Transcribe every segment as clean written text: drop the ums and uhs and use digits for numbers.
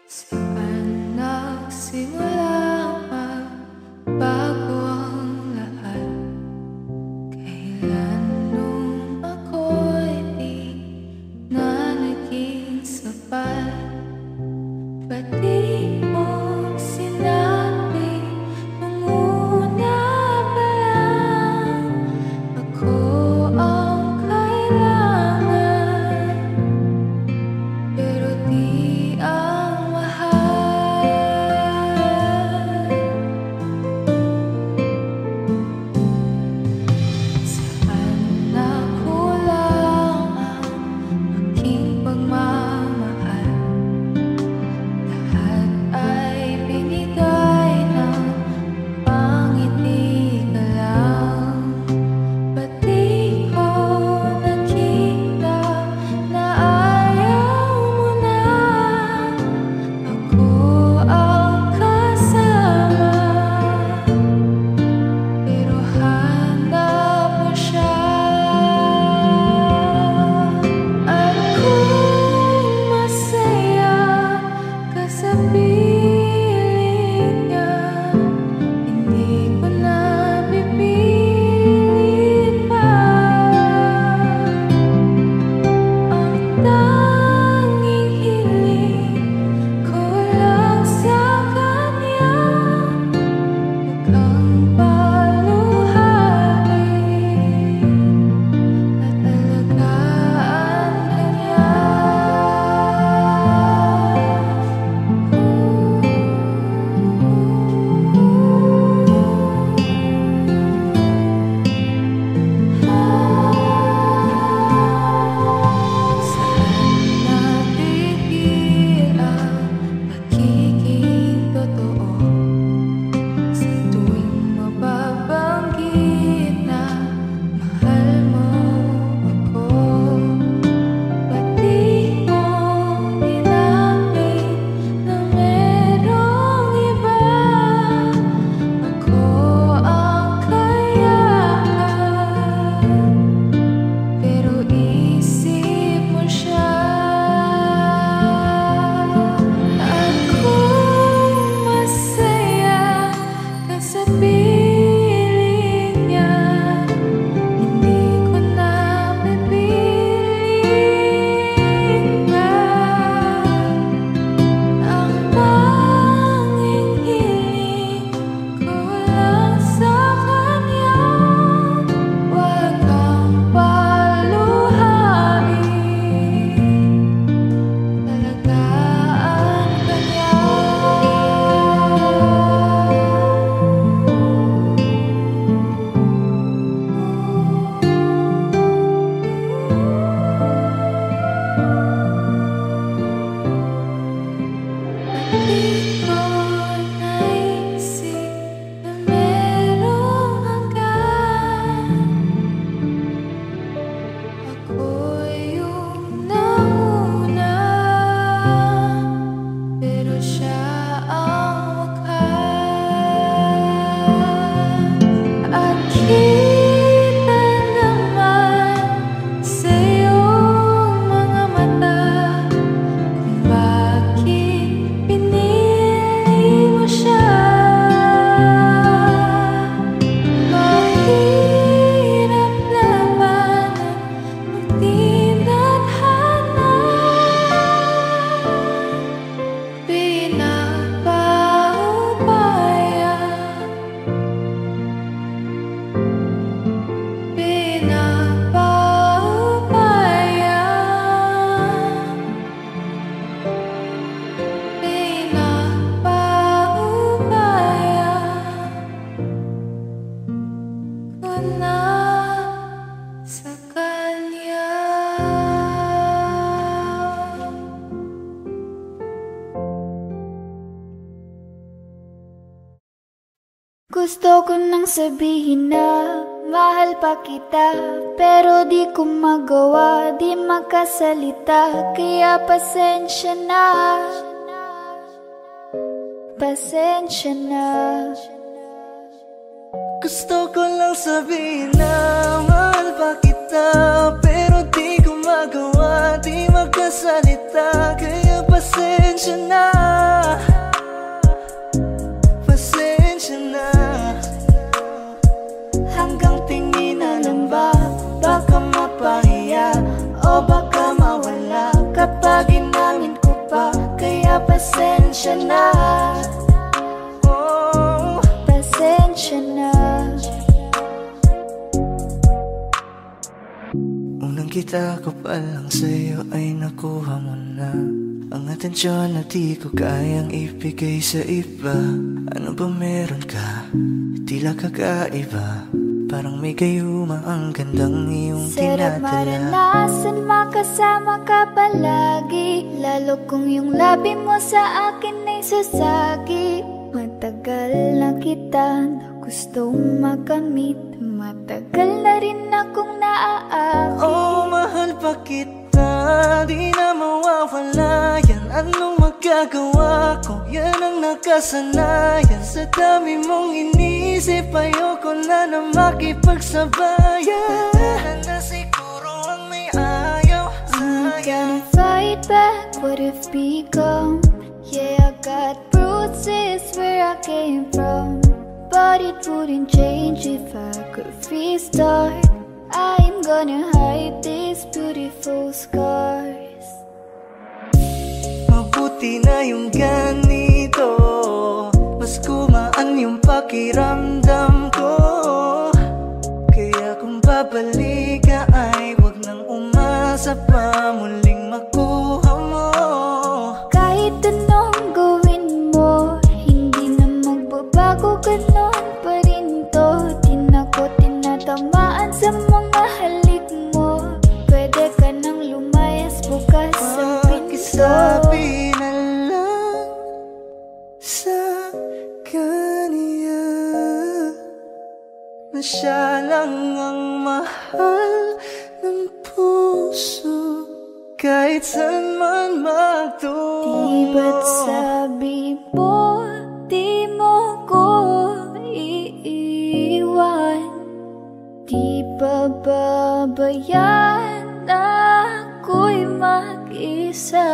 Saan nagsimula magbago ang lahat? Kailan nung ako'y di na naging sapat? Ba't di mo sinabi nung una pa lang ako ang kailangan? Pero di ang mahal. Saan nakulang ang aking pagmamahal? Lahat ay binigay ng pangiti ka lang. Ba't di ko nakita na ayaw mo na ako ang kasama? Pero hanap mo siya. At kung masaya ka sa piling niya, hindi ko na pipilit pa. Ang tanging hiling ko lang sa kanya, huwag kang paluhain at alagaan ka niya. Saan natigil ang pagiging totoo? Sa tuwing mababanggit na mahal mo ako, ba't di mo inamin na merong iba? Ako ang kayaan, pero isip mo siya. At kung masaya ka sa piling niya, hindi ko na pipilit pa. Ang tanging hiling ko lang sa kanya, huwag kang paluhain, alagaan ka niya. Di ko naisip na merong hanggan. Ako'y yung nauna, pero siya ang wakas. At kita naman sa iyong mga mata kung bakit pinili mo siya. Mahirap labanan ang di nadhana. Pinapaubaya, pinapaubaya, pinapaubaya ko na sa kanya. Gusto ko nang sabihin na mahal pa kita, pero di ko magawa, di makasalita. Kaya pasensya na, pasensya na. Gusto ko lang sabihin na mahal pa kita, pero di ko magawa, di magkasalita. Kaya pasensya na. Nakikita ko pa lang sa'yo ay nakuha mo na ang atensyon na di ko kayang ibigay sa iba. Ano ba meron ka? Tila kakaiba. Parang may gayuma ang gandang iyong Sarap tinatala. maranasan makasama ka palagi, lalo kung yung labi mo sa akin ay sasagi. Matagal na kita na gustong makamit, matagal na rin akong naaakit. Oh, mahal pa kita, di na mawawala yan. Anong magagawa ko? Yan ang nakasanayan. Sa dami mong inisip, ayoko na makipagsabayan. Tatanan na siguro ang may ayaw I'm sa'yo. gonna fight back what if become. Yeah, I got bruises where I came from, but it wouldn't change if I could restart. I'm gonna hide these beautiful scars. Mabuti na yung ganito, mas kumaan yung pakiramdam ko. Kaya kung babalik ka ay wag nang umasa pa muling makuha mo. Kahit anong gawin mo, hindi na magbabago, ganon pa rin to. Di na ko tinatamaan sa mga halik mo. Pwede ka nang lumayas, bukas ang pinto. Pakisabi na lang sa kanya na siya lang ang mahal ng puso, kahit saan man magtungo. Di ba't sabi mo, di mo ko iiwan? Di ba babayaan na ako'y mag-isa?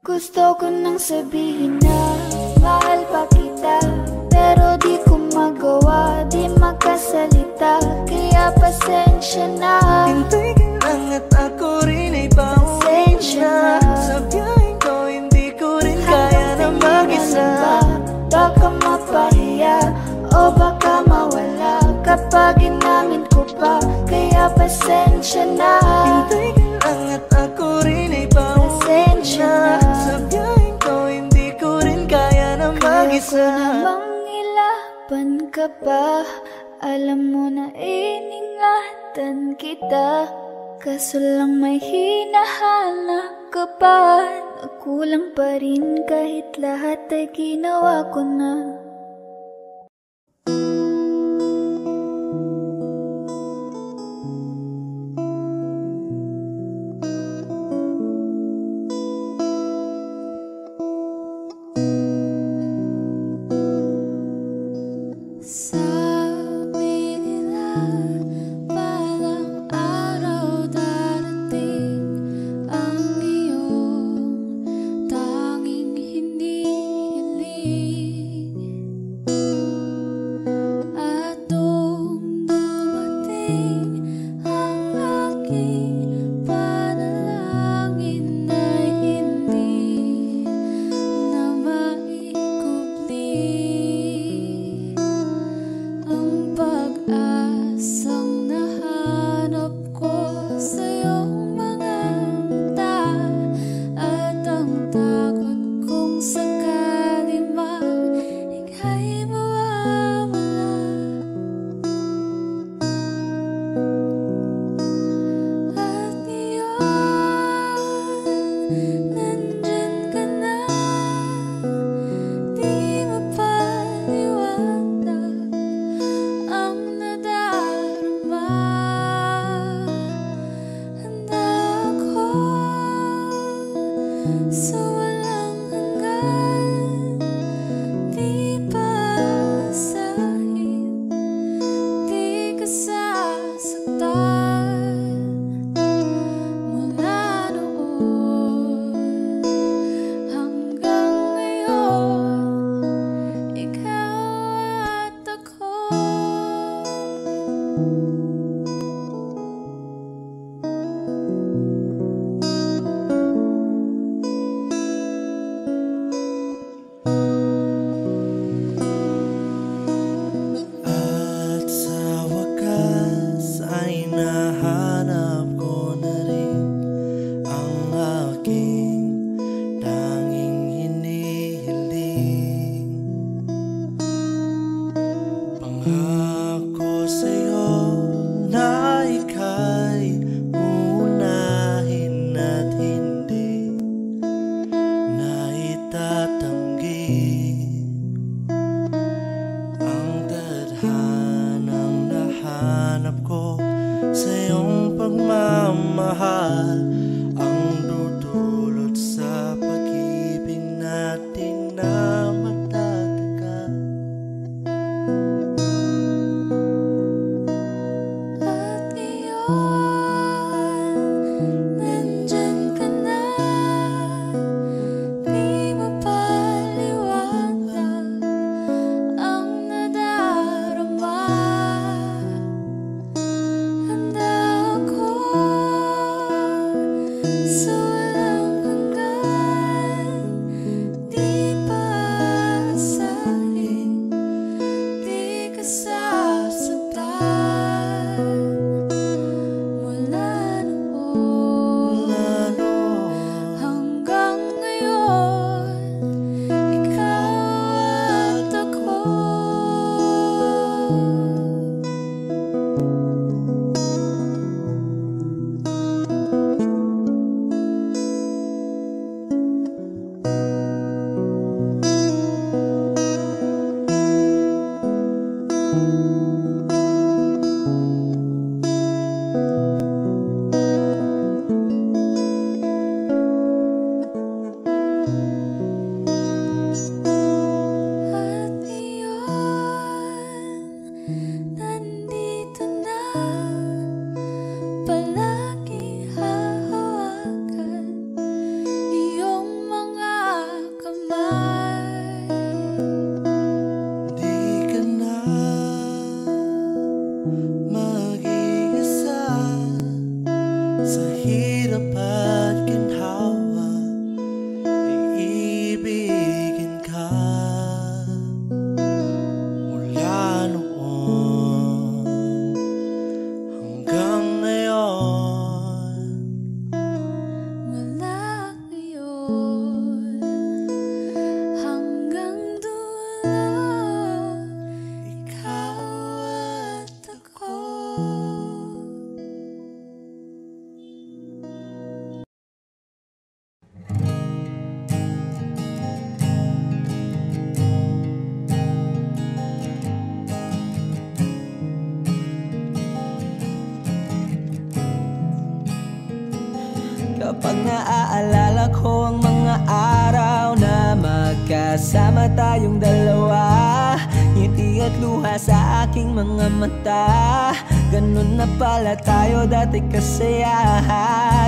Gusto ko nang sabihin na mahal pa kita, pero di ko magawa, di makasalita. Kaya pasensya na. Hintay ka lang at ako rin ay pauwi na. Sa biyaheng ko hindi ko rin kaya na mag-isa. Baka mapahiya o baka mawala kapag inamin ko pa. Kaya pasensya na. Hintay ka lang at ako rin ay pauwi na. Sa biyaheng ko hindi ko rin kaya na mag-isa. Kaya ko namang ilaban ka pa. Alam mo na iningatan kita, kaso lang may hinahanap ka pa. Nakulang pa rin kahit lahat ay ginawa ko na. Sabi nila balang araw darating ang iyong tanging hinihiling. Pangako sa'yo na ika'y uunahin at hindi na itatanggi ang tadhanang nahanap ko sa iyong pagmamahal, ang dudulot sa pag-ibig natin na matatagal. At ngayon, nandyan ka na, di mapaliwanag ang nadarama. Handa ako sa walang hanggan, di paasahin, di ka sasaktan. Mula noon hanggang ngayon, ikaw at ako. At ngayon, nandito na, palagi hahawakan iyong mga kamay. Di ka na mag-iisa sa hirap at ginhawa, iibigin ka mula noon hanggang ngayon. Mula ngayon hanggang dulo, ikaw at ako. Kapag naaalala ko ang mga araw na magkasama tayong dalawa, ngiti at luha sa aking mga mata. Ganun na pala tayo dati kasaya,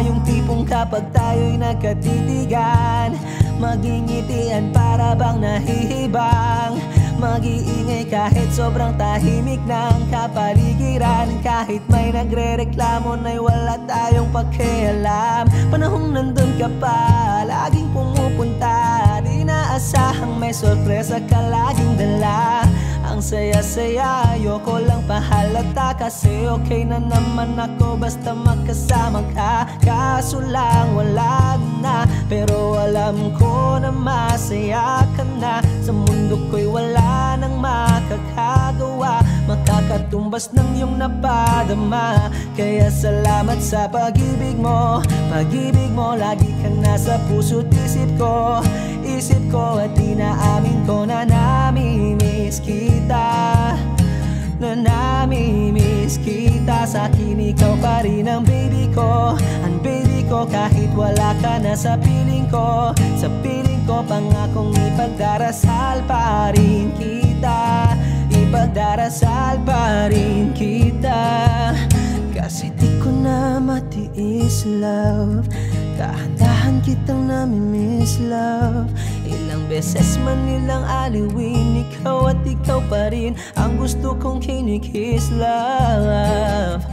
yung tipong kapag tayo'y nagkatitigan, magingitian para bang nahihibang. Mag-iingay kahit sobrang tahimik ng kapaligiran, kahit may nagre-reklamo na'y wala tayong pakialam. Panahong nandun ka pa, laging pumupunta, di naasahang may sorpresa ka laging dala. Ang saya-saya, ayoko lang pahalata, kasi okay na naman ako basta magkasama ka. Kaso lang wala na, pero alam ko na masaya ka na. Sa mundo ko'y wala nang makakagawa, makakatumbas ng iyong napadama. Kaya salamat sa pag-ibig mo, pag-ibig mo. Lagi kang nasa puso't isip ko, isip ko. At inaamin ko na namimiss kita, na namimiss kita. Sa akin ikaw pa rin ang baby ko, ang baby ko. Kahit wala ka na sa piling ko, sa piling ko, pangakong ipagdarasal pa rin kita, ipagdarasal pa rin kita. Kasi di ko na matiis, love, dahan-dahan kitang namimiss, love. Ilang beses man nilang aliwin, ikaw at ikaw pa rin ang gusto kong kinikiss, love.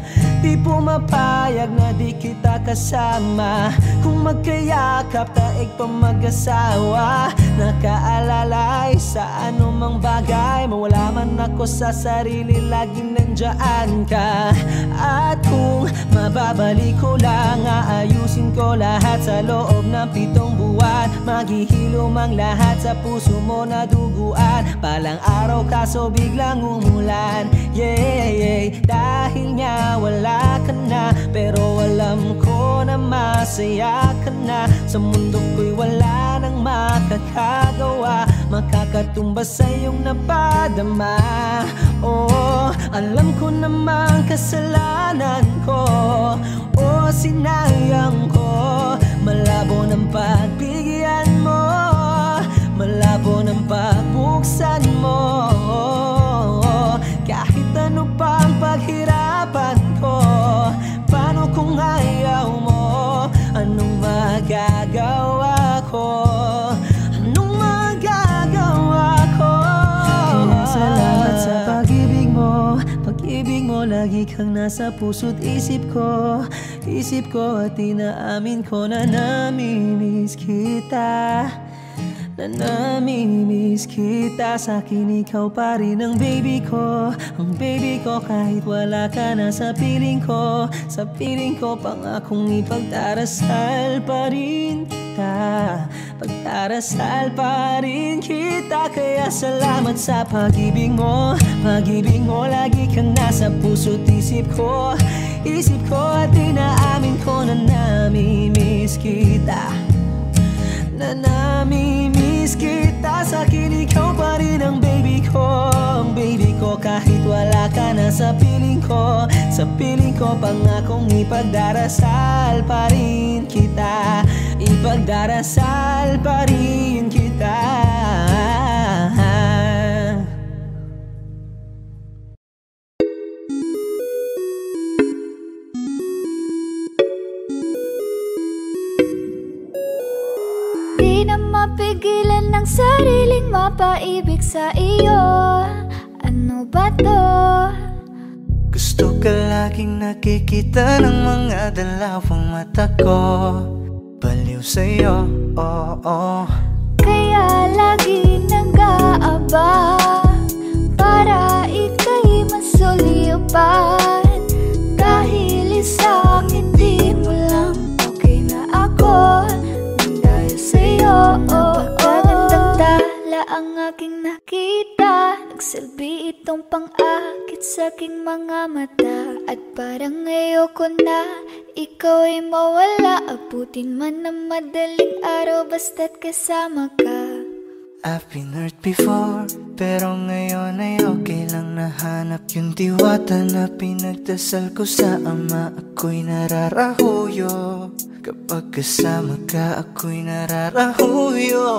Di pumapayag na di kita kasama, kung magkayakap taig pa mag-asawa. Nakaalalay sa anumang bagay, mawala man ko sa sarili, laging nandyan ka. At kung mababalik ko lang, aayusin ko lahat sa loob ng 7 buwan. Maghihilom ang lahat sa puso mo na duguan. Palang araw kaso biglang umulan. Yeah, dahil nga wala ka na, pero alam ko na masaya ka na. Sa mundo ko'y wala nang makakagawa, makakatumbas sa iyong napadama. Oh, alam ko namang kasalanan ko, oh, sinayang ko. Malabo ng pagbigyan mo, malabo ng pagbuksan mo. Kahit ano pang paghirapan ko, paano kung ayaw mo? Anong magagawa ko? Anong magagawa ko? Salamat sa pag-ibig mo. Pag-ibig mo, lagi kang nasa puso't isip ko. Isip ko at inaamin ko na namimiss kita, na namimiss kita. Sa'kin ikaw pa rin ang baby ko, ang baby ko. Kahit wala ka na sa piling ko, sa piling ko, pangakong ipagdarasal pa rin kita, pagdarasal pa rin kita. Kaya salamat sa pag-ibig mo. Pag-ibig mo, lagi kang nasa puso't isip ko. Isip ko at inaamin ko na namimiss kita, na namimiss kita. Sa'kin ikaw pa rin ang baby ko, ang baby ko. Kahit wala ka na sa piling ko, sa piling ko, pangakong ipagdarasal pa rin kita, ipagdarasal pa rin kita. Di na mapigilan ng sariling mapaibig sa iyo. Ano ba to? Gusto ka laging nakikita ng mga dalawang mata ko. Baliw sa'yo, oh. Kaya lagi nag-aabang para ika'y masulipan. Dahil isang hindi mo lang okay na ako, dahil sa'yo, napakagandang tala ang aking nakita. Nagsilbi itong pang-akit sa aking mga mata. At parang ayoko na ikaw ay mawala. Abutin man ng madaling araw basta't kasama ka. I've been hurt before, pero ngayon ay okay lang. Nahanap yung diwata na pinagdasal ko sa Ama. Ako'y nararahuyo, kapag kasama ka ako'y nararahuyo.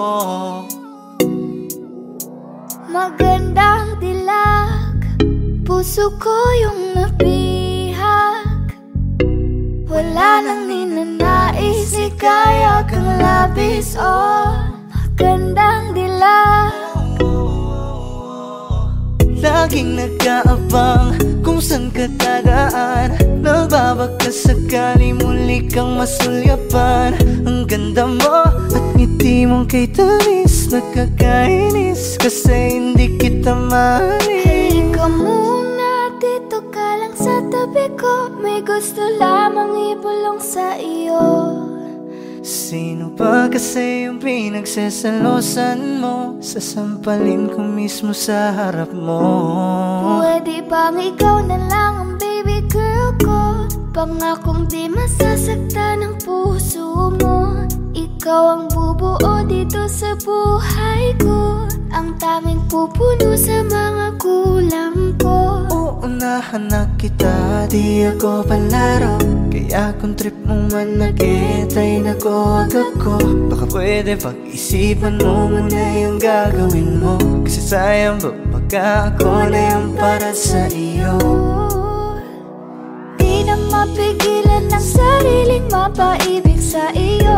Magandang dilag, puso ko yung nabihag. Wala nang ninanais, ikaya kang labis, oh. Magandang dilag. Laging nag-aabang kung saan ka dadaan. Nababaka sakali muli kang masulyapan. Ang ganda mo at ngiti mong kay tamis. Nakakainis kasi hindi kita maalis. Halika muna, dito ka lang sa tabi ko. May gusto lamang ibulong sa iyo. Sino ba kasi yung pinagsasalosan mo? Sasampalin ko mismo sa harap mo. Pwede bang ikaw na lang ang baby girl ko? Pangakong di masasaktan ang puso mo. Ikaw ang bubuo dito sa buhay ko, ang tanging pupuno sa mga kulang ko. Uunahan na kita, di ako palaro. Kaya kung trip mo man nag-get ay nakuwag ako. Baka pwede pag-isipan mo muna yung gagawin mo. Kasi sayang ba pagka ako na yung para sa iyo. Di na mapigilan ng sariling mapaibig sa iyo.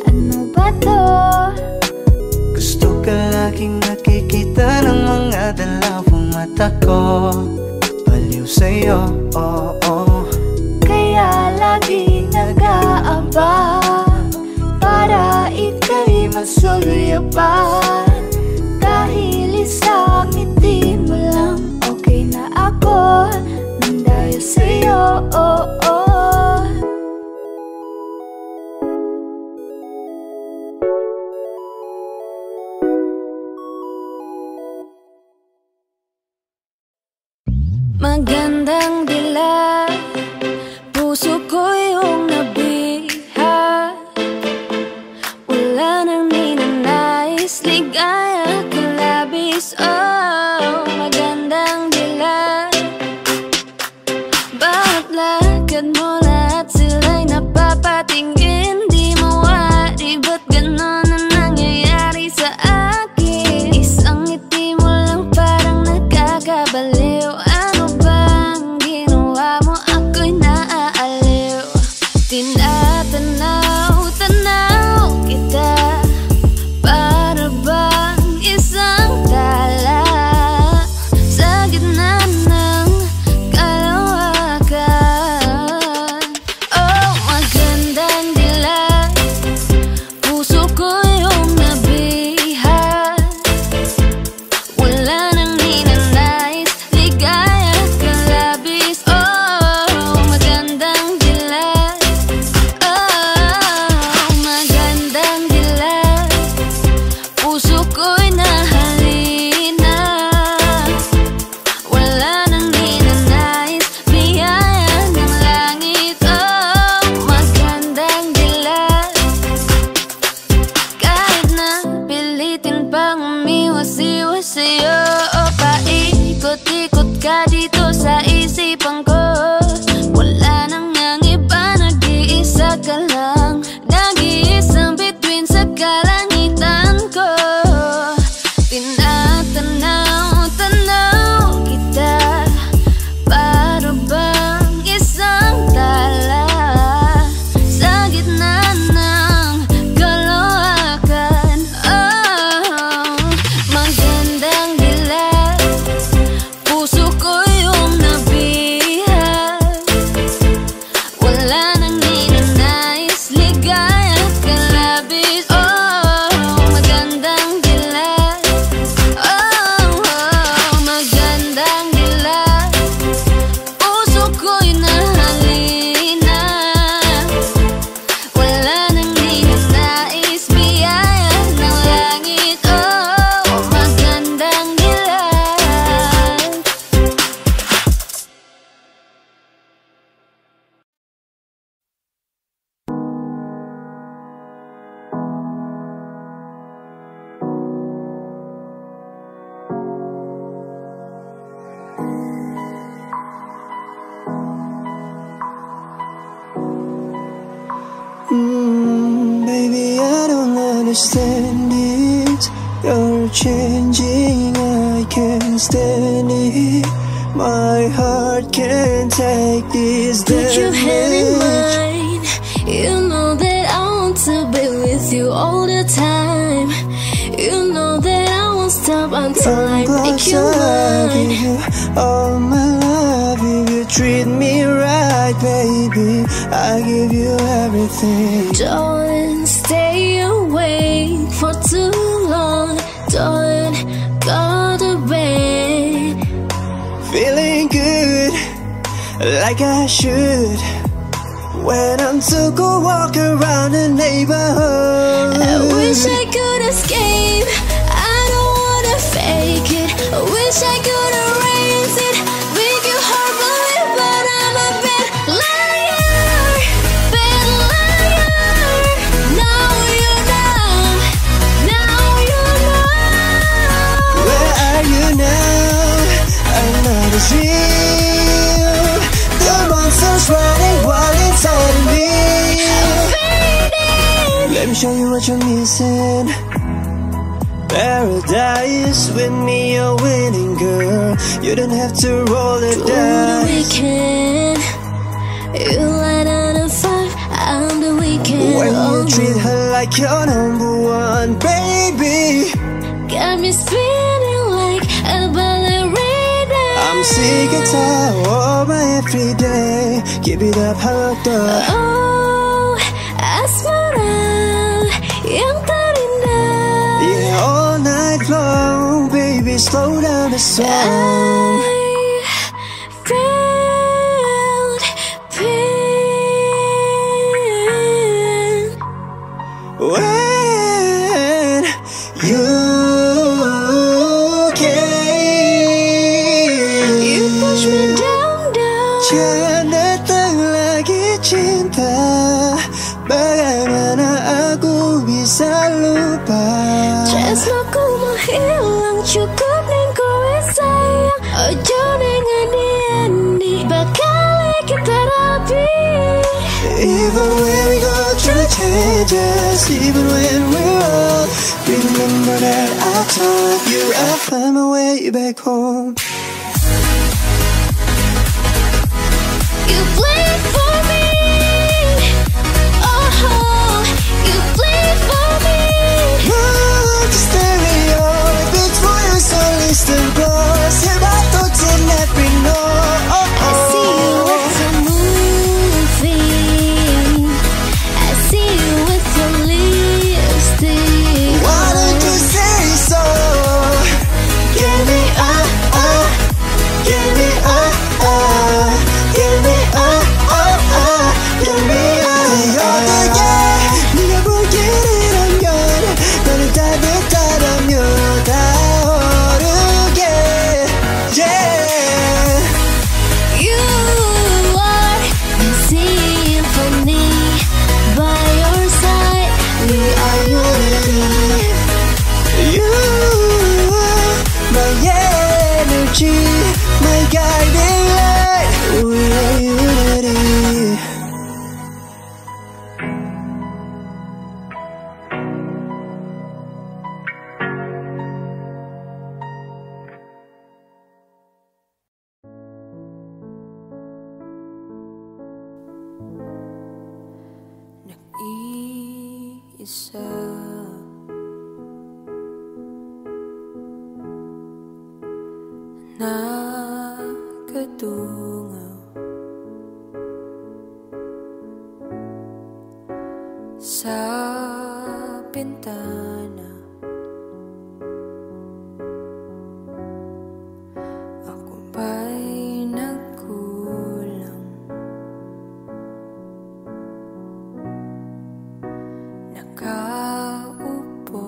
Ano ba to? Gusto ka laging nakikita ng mga dalawang mata ko. Baliw sa'yo, oh. Kaya lagi nag-aabang para ika'y masulyapan. Dahil isang ngiti mo Magandang dila, puso ko yung nabiha. Wala nang ninanais, ligaya ka labis. Oh, magandang dila. Bawat lakad mo lahat sila'y napapatingin. Di mawari, ba't ganon ang nangyayari sa akin? Isang ngiti mo lang parang nakakabaliw. Ano bang ginawa mo? Ako'y naaaliw. Tinatanaw, tanaw kita, para bang isang tala sa gitna ng kalawakan. Oh, magandang dila, puso ko yung nabiha. Wala nang ninanais, ligaya ka labis. Oh, magandang dila. Oh, magandang dila, puso ko'y nahalina. Wala nang ninanais, biyaya ng langit. Oh, magandang dila. Kahit na pilitin pang umiwas-iwas sa'yo, o paikot-ikot ka dito sa isipan ko. Wala nang ang iba, nag-iisa ka lang, nag-iisang bituin sa kalangitan ko. Tinatanaw, tanaw kita, para bang isang tala sa gitna ng kalawakan. Oh, magandang dila, puso ko yung nabiha. Wala nang ninanais, ligaya ka labis. Oh, magandang dila. Oh, magandang dila, puso ko'y nahalina. Wala nang ninanais, biyaya ng langit. Oh, magandang dila. Baby, I don't understand it. You're changing, I can't stand it. My heart can't take this Put your hand in damage. mine. You know that I want to be with you all the time. You know that I won't stop until I make you I give mine. you all my love. If you treat me right, baby, I give you everything. Don't stay away for too long. Don't go to bed. Feeling good, like I should, when I'm to go walk around the neighborhood. I wish I could escape. I don't wanna fake it. I wish I could erase it. Make your heart believe, but I'm a bad liar. Bad liar. Now you know. Now you know. Where are you now? I'm not as real. The monster's running wild inside of me. Fading. Let me show you what you're missing. Paradise with me, you're winning, girl. You don't have to roll the Through the dice. weekend, you light on a fire. I'm the weekend. When you Oh, treat her like you're number one, baby, got me spinning like a ballerina. I'm sick and tired of my everyday. Give it up, halo. Oh, asmara yang terindah. Yeah, all night long, baby, slow down the song. I felt pain When you came, you pushed me down. sa lupa. Tres na kumahilang cukup ning kowe sayang. Ojo ning andi-andi bakal kita rapi. Even when we go through changes, even when we're old, remember that I told you I'll find my way back home. You bleed for me, oh, you bleed for me. Move the stereo, it beats for you, so listen close. Hear my thoughts in every note. I see you with a movie, I see you with your lipstick. Why don't you say so? Give me give me give me give me 어떻게 네가 보기를 한건 너를 따뜻하다며 타오르게. Yeah. You are the symphony, by your side we are unity. You are my energy, my guiding light. We are unity. Nag-iisa nakadungaw sa bintana. Ako ba'y nagkulang? Nakaupo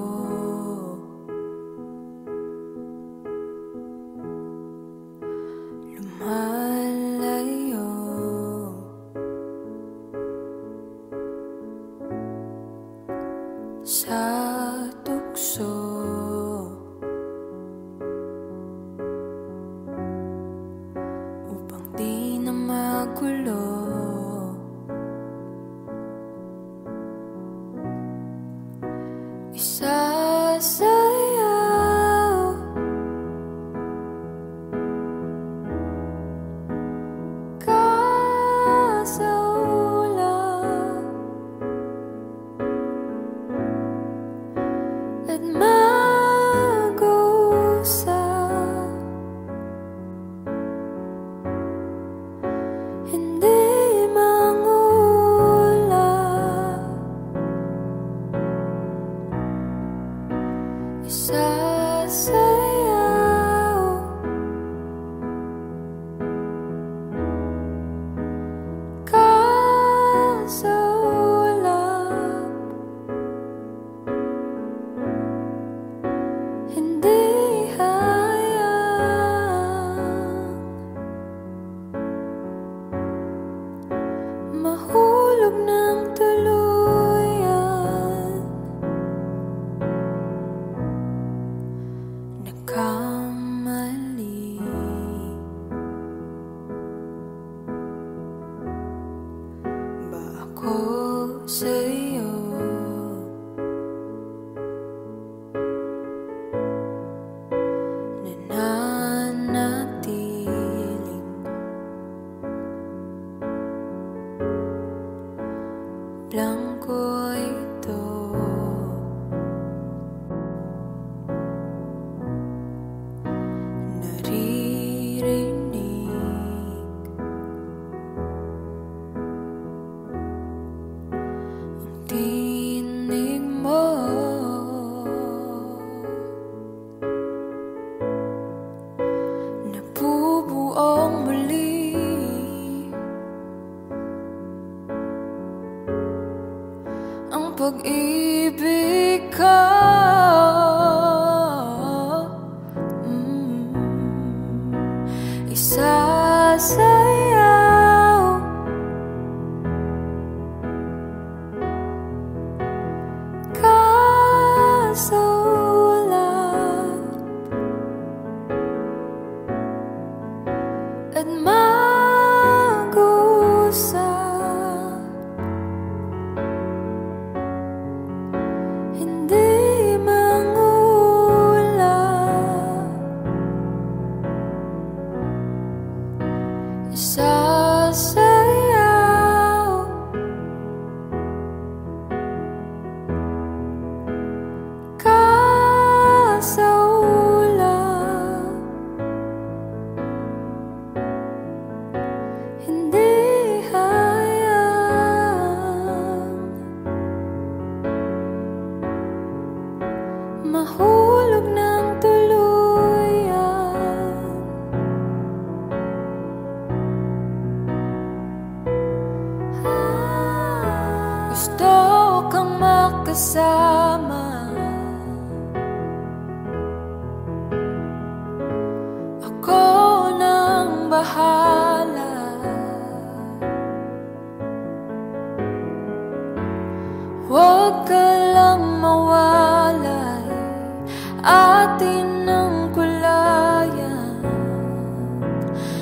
lumalayo sa tukso upang di na magulo. Isasayaw ka sa ulap at mag-usap, hindi mangulap. Isasayaw ka sa ulap, hindi hayang mahulog ng tuluyan. Nagkamali ba ako sa'yo? Nananatiling blanco ito. Naririnig ang tinig mo. Nabubuong muli ang pag-ibig ko. Isasayaw ka at mag-usap, hindi mangulap, isasayaw, kasaulap, hindi hayang mahulog ng tuluyan. Gusto kang makasama, ako nang bahala. Huwag ka lang mawalay, atin ang kulayan,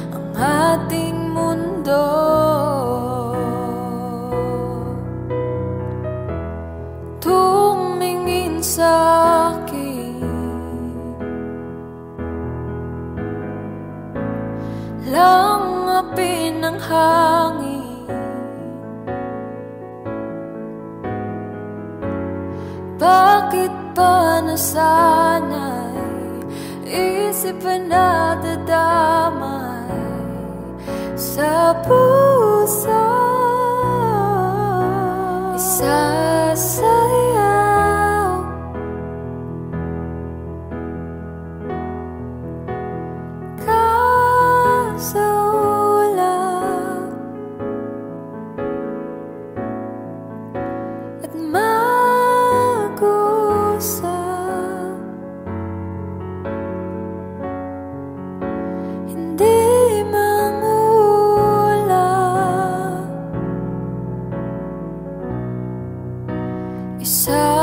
ang ating mundo. Tumingin sa'kin, langapin ang hangin. Bakit pa nasanay, isip na dadamay sa puso, isasayaw, kasaulap, at mag-usap, hindi mangulap, isasayaw,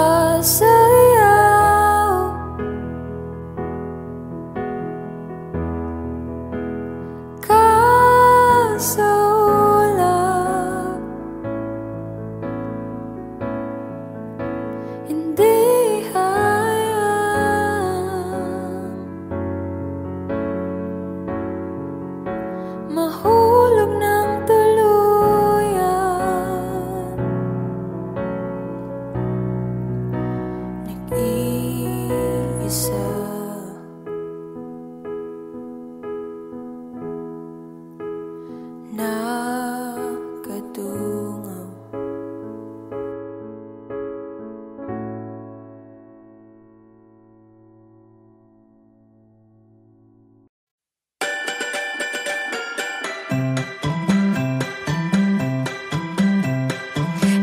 kasaulap, hindi hayang mahulog ng tuluyan. Nag-iisa, nakadungaw.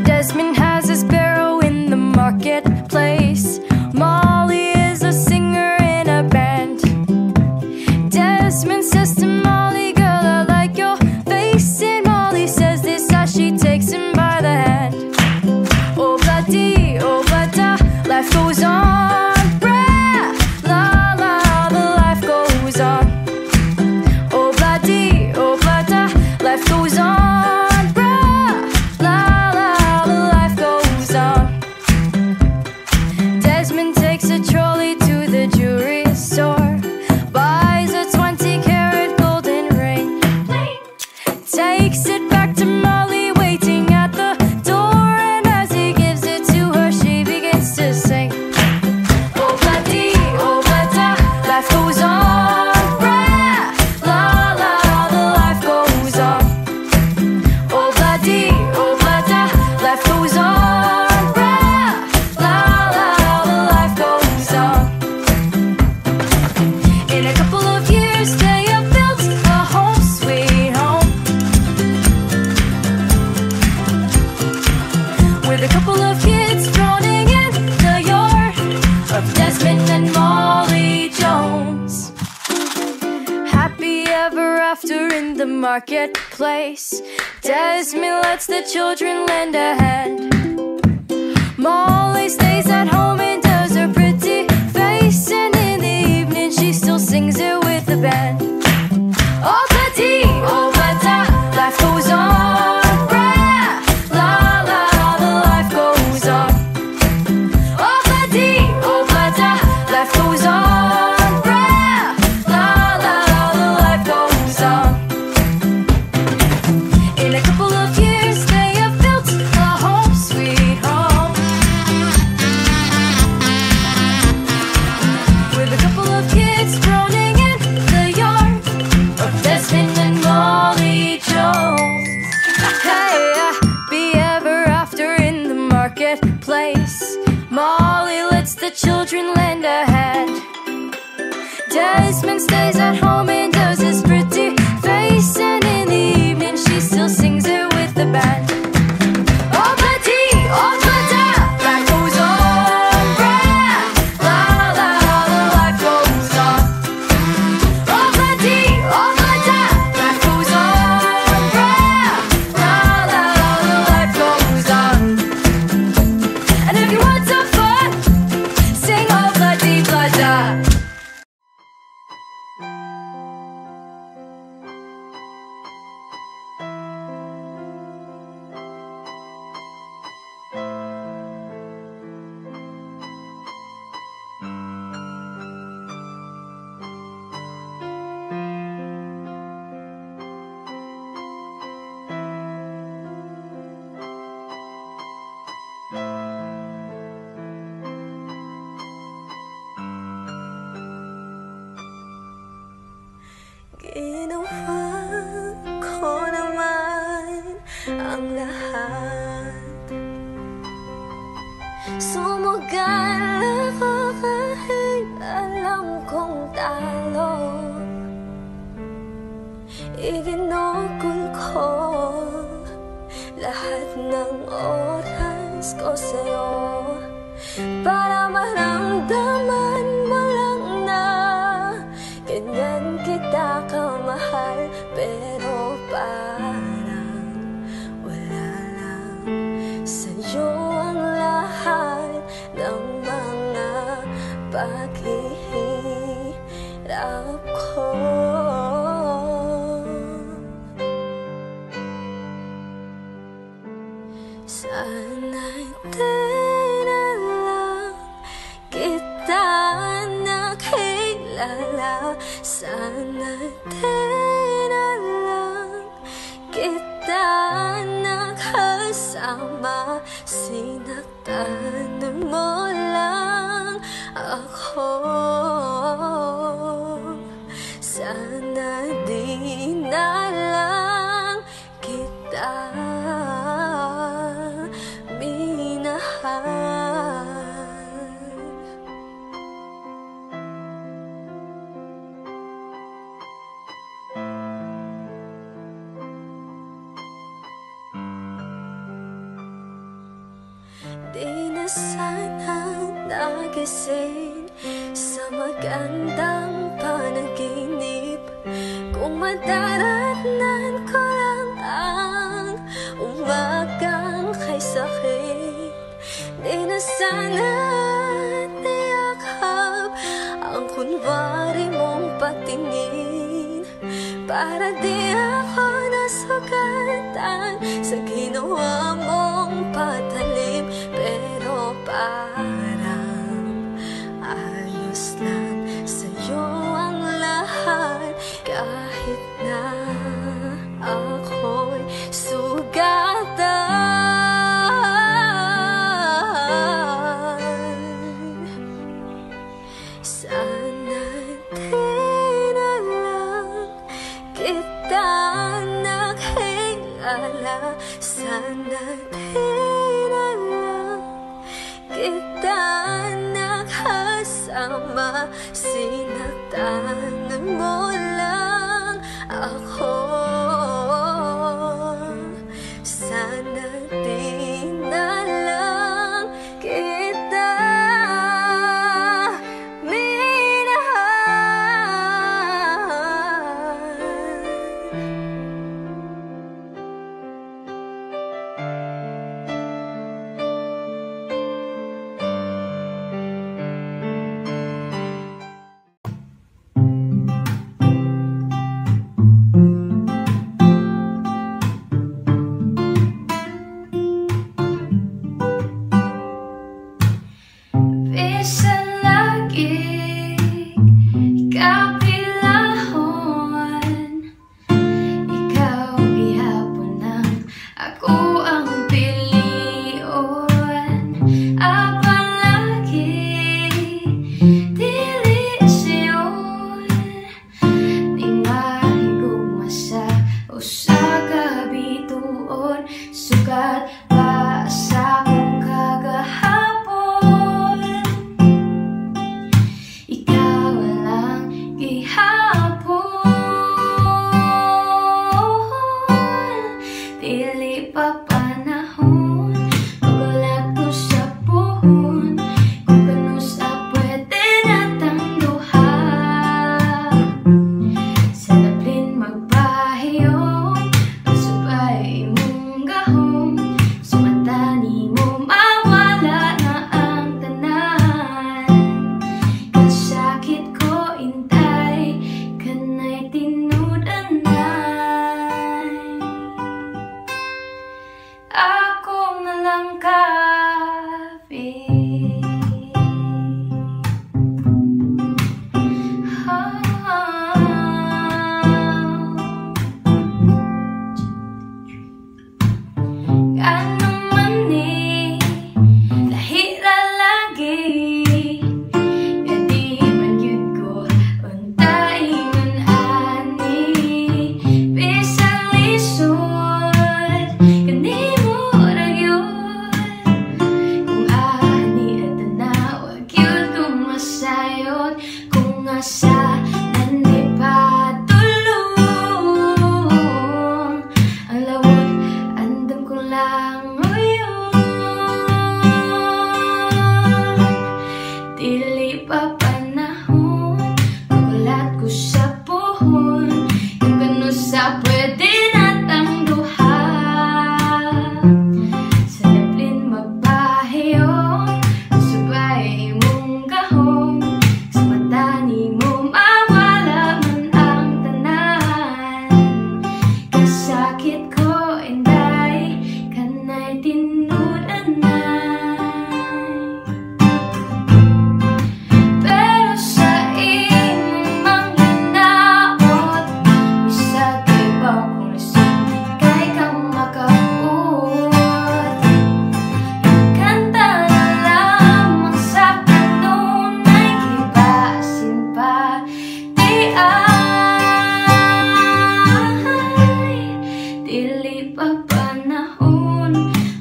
Desmond has his barrow in the marketplace. Molly is a singer in a band. Desmond says to Molly, girl, I like your face. And Molly says this as she takes him by the hand. Oh, bloody, oh, bloody, life goes on. Brah, la, la, the life goes on. Oh, bloody, life goes on. Brah, la, la, the life goes on. Desmond takes a trolley to the jewelry store, buys a 20-carat golden ring, takes it back to Molly waiting at the door, and as he gives it to her, she begins to sing. Oh, bloody, life goes on. Brah, la, la, the life goes on. Oh, bloody, life goes on. Brah, la, la, the life goes on. In a couple of years, they have built a home sweet home, with a couple of kids droning in the yard of Desmond and Molly Jones. Happy ever after in the marketplace, Desmond lets the children lend a hand. Molly stays at home and does her pretty face, and in the evening she still sings it with the band. Oh, bloody, Ginawa ko naman ang lahat. Sumugal ako kahit alam kong talo. Iginugol ko lahat ng oras ko sa'yo para maramdaman mo lang na ganyan kita kamahal. Pero parang wala lang sa'yo ang lahat ng mga paghihirap ko. Sana'y di na lang kita nakilala. Sana'y di na lang kita nakasama. Sinaktan mo lang ako. Sana di na lang kita minahal. Di na sana nagising sa magandang panaginip kung madaratnan ko lang ang umagang kay sakit. Di na sana niyakap ang kunwari mong patingin para di ako nasugatan sa ginawa mong patalim. Pero parang ayos lang sa'yo ang lahat kahit na ako'y sugatan. Sana di na lang kita nakilala. Sana di na lang kita nakasama. Sinaktan mo lang ako. Sana di na lang kita minahal. puhon, yung kano sa pwede natang duha. Sa laplin magpahiyong, subay mong gahong, sa mata ni mo mawala man ang tanan. Kasakit ko inday, kanay tinudan na. Pero sa imong manghinaot, bisag ibaw kung lisod, kay kang makabuot. Kanta na lamang sa kanunay, gibasin pa di ay. Dili pa panahon,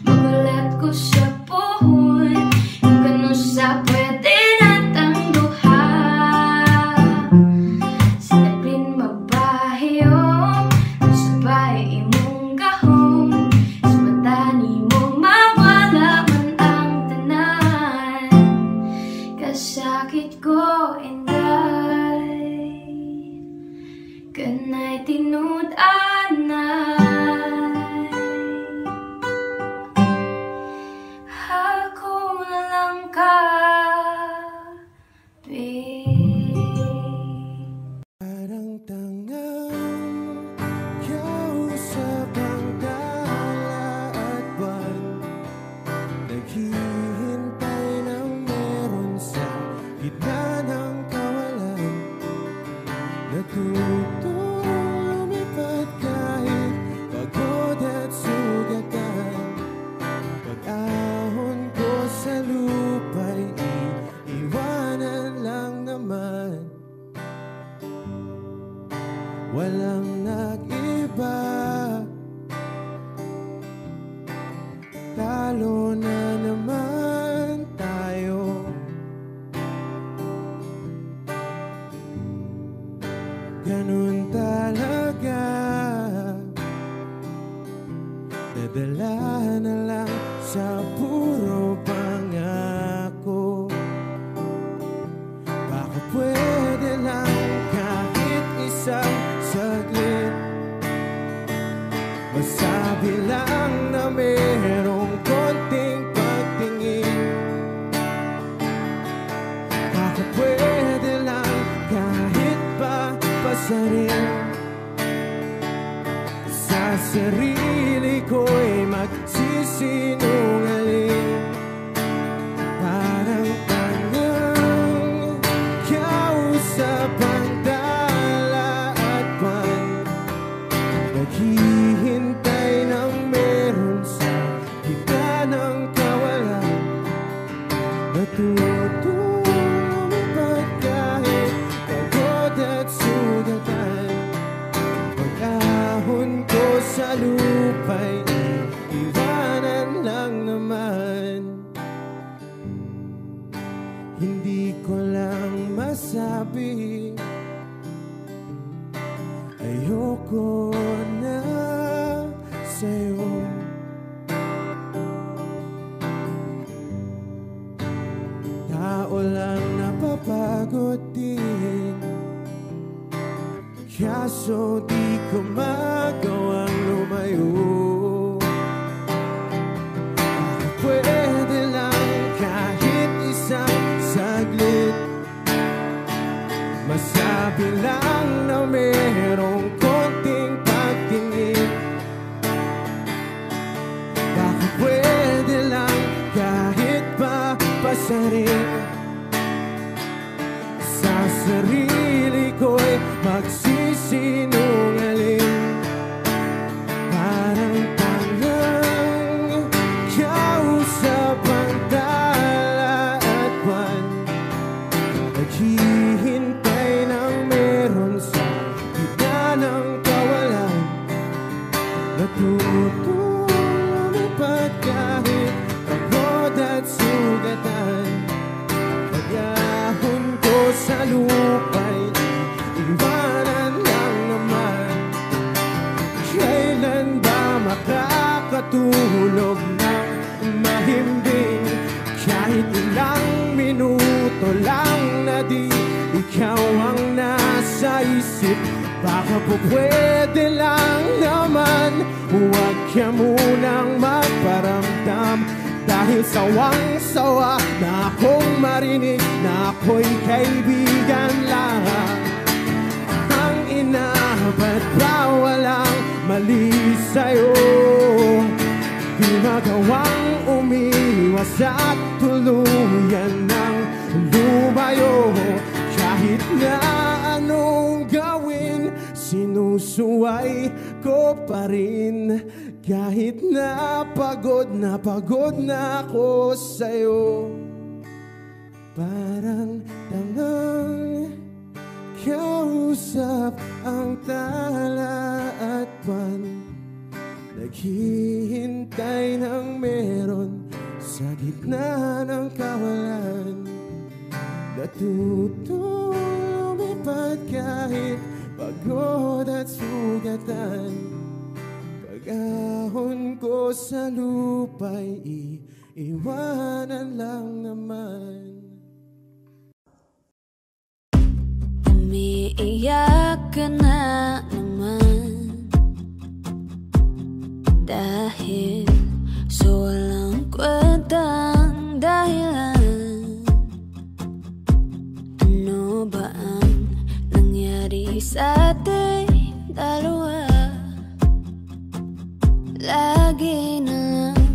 magulat ko sa puhon, yung kano sa pwede natang duha. Sinapin magpahiyong, sabay imong gahong, sa mata ni mo mawala man ang tanan. Kasakit ko inday, kanay tinud-anay. Ako lang ka, Parang tangang kausap ang dala at buwan, naghihintay ng meron sa gitna ng kawalan. Natutong lumipad kahit pagod at sugatan. Pag-ahon ko sa lupa'y iiwanan lang naman. Walang nag-iba, talo na naman tayo. Ganun talaga, nadala na lang sa puro pangako. Baka pwede lang kahit isang saglit, masabi lang na merong konting pagtingin. Baka pwede lang kahit pa pasarin. Sa sarili ko'y magsisinungaling. Parang tangang kausap ang dala at buwan, naghihintay ng meron sa gitna ng kawalan. Natutong lumipad kahit pagod at sugatan. Pag-ahon ko sa lupa'y iwanan lang naman. Hindi ko lang masabi, ayoko na sa'yo. Tao lang napapagod din, kaso di ko magawang lumayo. Baka pwede lang kahit isang saglit, masabi lang na merong konting pagtingin. Baka pwede lang kahit pa pasarin. Sa sarili ko'y magsisinungaling. Parang tangang kausap ang dala at buwan, naghihintay ng meron sa gitna ng kawalan. Natutong lumipad kahit pagod at sugatan. Pag-ahon ko sa lupa'y iwanan lang naman. Kailan ba makakatulog ng mahimbing? Kahit ilang minuto lang na di ikaw ang nasa isip isip. Baka po pwede lang naman, huwag ka munang magparamdam. Dahil sawang-sawa na akong marinig na ako'y kaibigan lang. Ang ina, ba't ba walang mali sa'yo? Di magawang umiwas at tuluyan ng lumayo. Kahit na anong gawin, sinusuway ko pa rin. Kahit na pagod na ako sa'yo. Parang tangang kausap ang tala at pan, naghihintay ng meron sa gitna ng kawalan. Natutong lumipad kahit pagod at sugatan. Pag-ahon ko sa lupa'y iiwanan lang naman. Umiiyak ka na naman dahil sa walang kwentang dahilan. Ano ba ang nangyari sa ating dalawa? Lagi na lang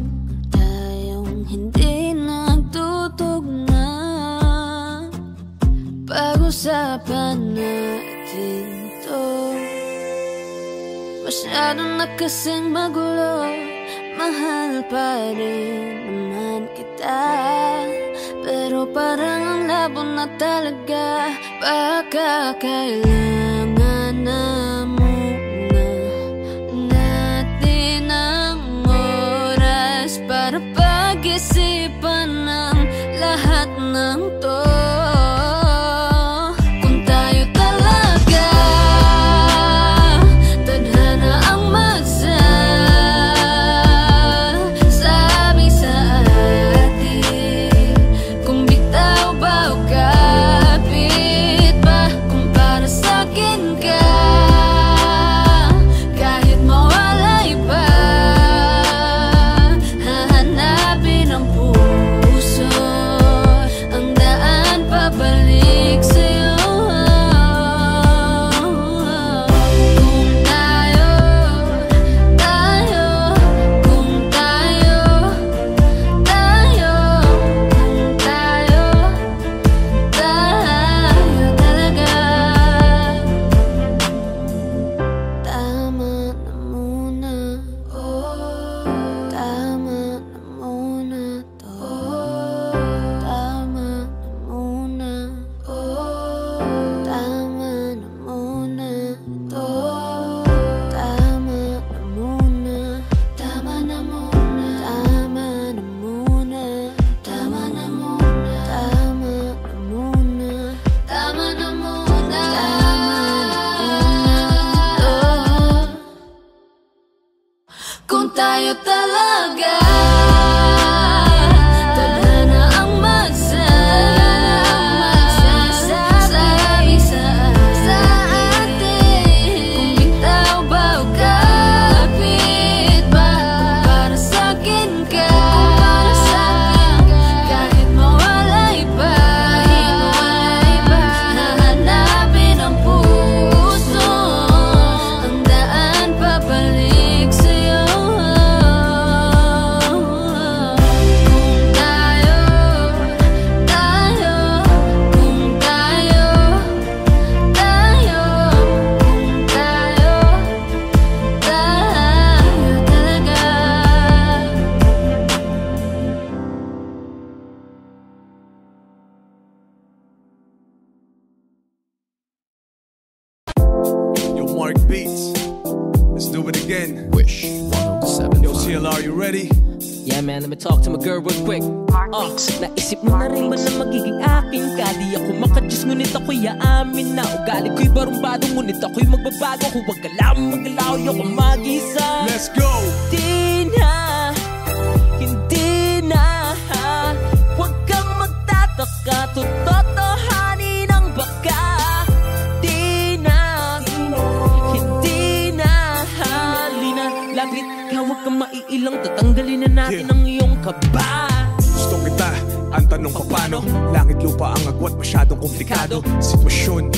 tayong hindi nagtutugma. Pag-usapan natin to. Masyado na kasing magulo. Mahal pa rin naman kita, pero parang ang labo na talaga. Baka kailangan na para pag-isipan ng lahat ng to. Kung tayo talaga tadhana ang magsasabi sa atin, kung bitaw ba o kapit ba, kung para sa'kin ka kahit mawalay pa. Kung tayo talaga tadhana ang magsasabi sa atin, kung bitaw ba o kapit ba, para sa'kin ka kahit mawalay pa, hahanapin ang puso, ang daan pabalik sa'yo. Mark Beats. Let's do it again. Wish 107. Yo, CLR, you ready? Yeah man, let me talk to my girl real quick. Naisip mo na rin ba na magiging akin ka? Di ako makadiyos ngunit ako'y aamin na ugali ko'y barumbado ngunit ako'y magbabago. Huwag ka lang magalaw, ayoko mag-isa. Let's go! Hindi na huwag kang magtataka, totohanin ang baka. Di na kahit papano. Langit lupa ang agwat, masyadong komplikado. Sitwasyon,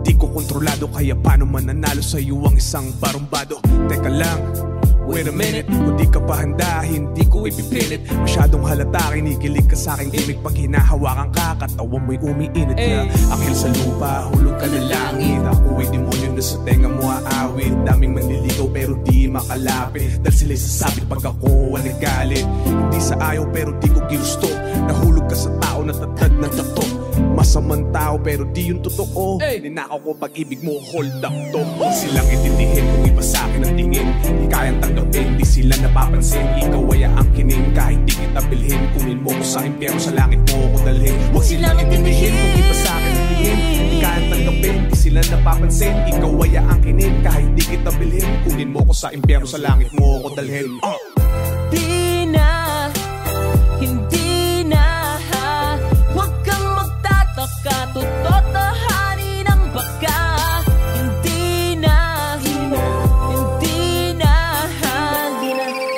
di ko kontrolado, kaya paano mananalo sa'yo ang isang barumbado? Teka lang, wait a minute, kung di ka pa handa, hindi ko ipipilit. Masyadong halata, kinikilig ka sa'king gimmick. Pag hinahawakan ka, katawan mo'y umiinit na. Anghel sa lupa, hulog ka na langit. Ako'y demonyo na sa tenga mo aawit. Daming manliligaw pero di makalapit, dahil sila'y sasabit pag ako ang nagalit. Hindi sa ayaw pero di ko ginusto. Nahulog ka sa tao na tatad ng tato. Masamang tao pero di yung totoo. Ninakaw ko pag-ibig mo, hold up to. Huwag silang itindihin kung iba sa'kin ang tingin. Di kayang tanggapin, di sila napapansin. Ikaw ay aangkinin kahit di kita bilhin. Kunin mo ko sa impyerno, sa langit mo ko dalhin. Huwag silang itindihin kung iba sa'kin ang tingin. Di kayang tanggapin, di sila napapansin. Ikaw ay aangkinin kahit di kita bilhin. Kunin mo ko sa impyerno, sa langit mo ko dalhin. Di na, hindi na, huwag kang magtataka, totohanin ang baka. Hindi na, hindi na,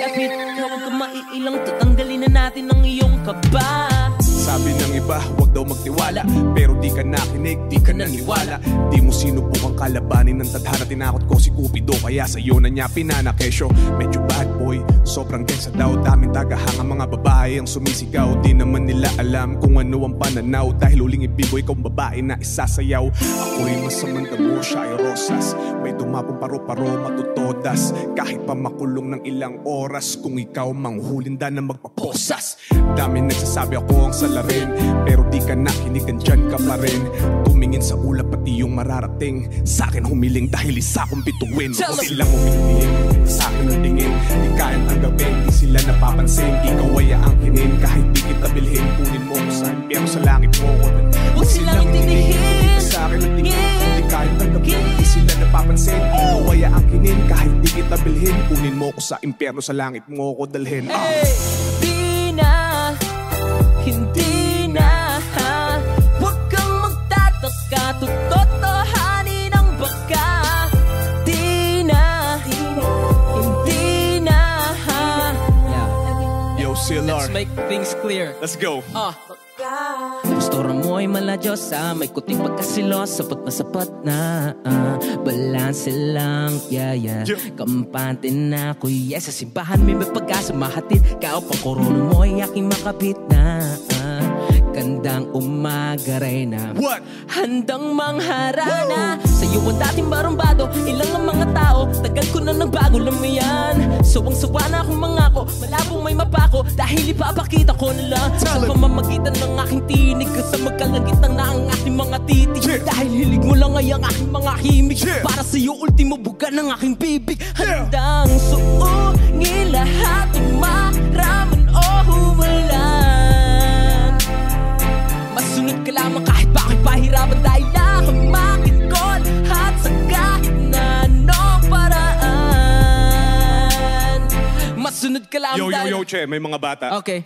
lapit ka, huwag kang maiilang, tatanggalin na natin ang iyong kaba. Sabi ng iba, huwag daw magtiwala, pero di ka nakinig, di ka naniwala. Di mo sinubukang kalabanin ng tadhana. Tinakot ko si Cupido, kaya sa'yo na niya pinanakesyo. Medyo bad boy, sobrang gangsta daw. Daming tagahanga mga babae ang sumisigaw. Di naman nila alam kung ano ang pananaw, dahil huling ibiboy kong babae na isasayaw. Ako'y masamang damo, siya ay rosas. May dumapong paro-paro, matutodas. Kahit pa makulong ng ilang oras, kung ikaw manghulinda na magpaposas. Dami nagsasabi ako ang salarin, pero di ka nakinig, andyan ka pa rin. Tumingin sa ulap pati yung mararating. Sa'kin humiling dahil isa kong bituin. Huwag silang umiling, sa'kin ang tingin. Di kayang tanggapin, di sila napapansin. Ikaw ay aangkinin kahit di kita bilhin. Kunin mo ko sa impyerno, sa langit mo ko. Huwag silang itindihin, sa'kin ang tingin. Di kayang tanggapin, di sila napapansin. Ikaw ay aangkinin kahit di kita bilhin. Kunin mo ko sa impyerno, sa langit mo ko dalhin. Di na, hindi na, huwag kang magtataka, totohanin ang baka. Di na, hindi na. Yo, CLR, Let's make things clear. let's go. Gustora mo'y maladyosa, may kuting pagkasilos, sapat na sapat na, balanse lang, yeah. Kampante na ako, yes. Sa simbahan may pagkasa mahatid, kao pang korona mo'y aking makapit na. Gandang umaga rin na, What? handang mangharana. Sa'yo ang dating barumbado, ilang ang mga tao, tagal ko na nagbago, alam mo yan. Sawang-sawa na akong mangako, malabong may mapako, dahil ipapakita ko na lang sa pamamagitan ng aking tinig, sa magkalagitan na ang aking mga titig. Dahil hilig mo lang ay ang aking mga himig, para sa'yo ultimo buga ng aking bibig. Handang suungin lahat ng maraman o huwalan. Masunod ka lamang kahit bakit pahirapan, dahil nakamakin ko lahat sa kahit na anong paraan. Masunod ka lamang dahil... Yo, che, may mga bata. Okay.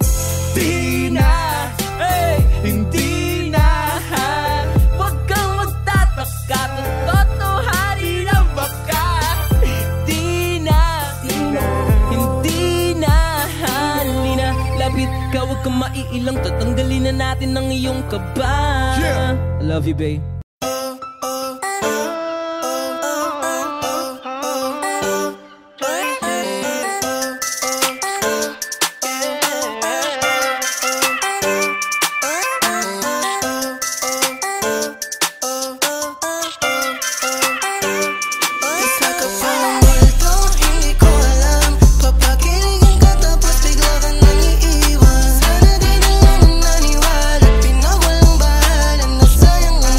Di na, hindi na, huwag kang magtataka, totohanin ang baka. Di na, hindi na, halina, lapit ka, huwag kang maiilang, tatanggalin na natin ang iyong kaba. I love you, babe. Sana di na lang maniwala, pinagwalang bahala, nasayang ang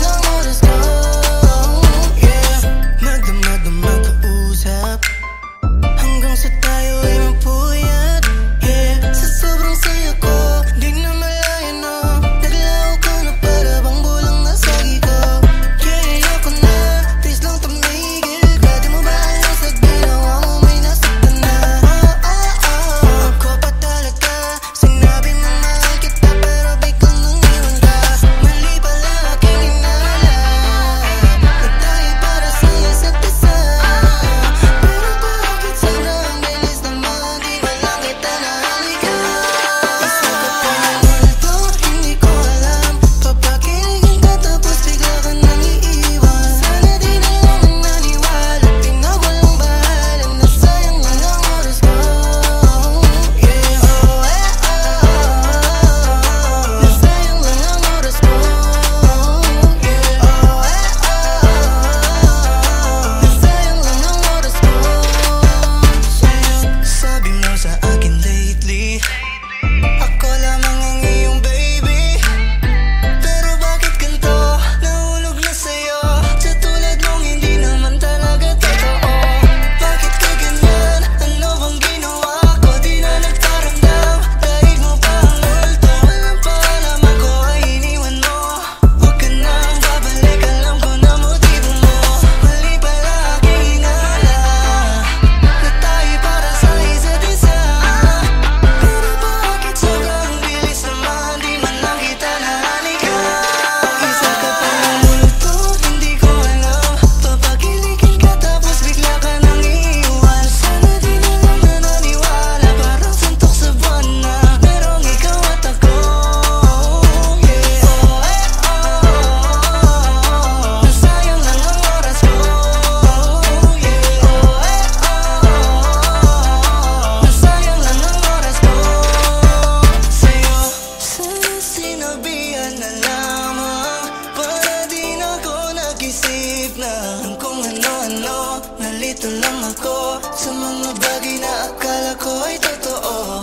nalilito lang ako sa mga bagay na akala ko ay totoo.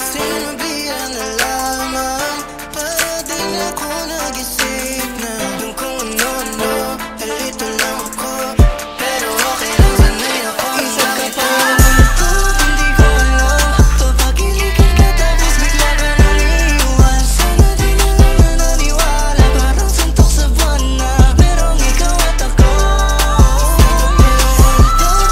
Sinabihan na lamang para din ako nag-isip na kung ano-ano. Nalilito lang ako pero okay lang, sanay ako. Isang kapalan ko, hindi ko alam. Papagilikin ka tapos bigla ka naliwan. Sana di na lang na naniwala, parang suntok sa buwan na merong ikaw at ako.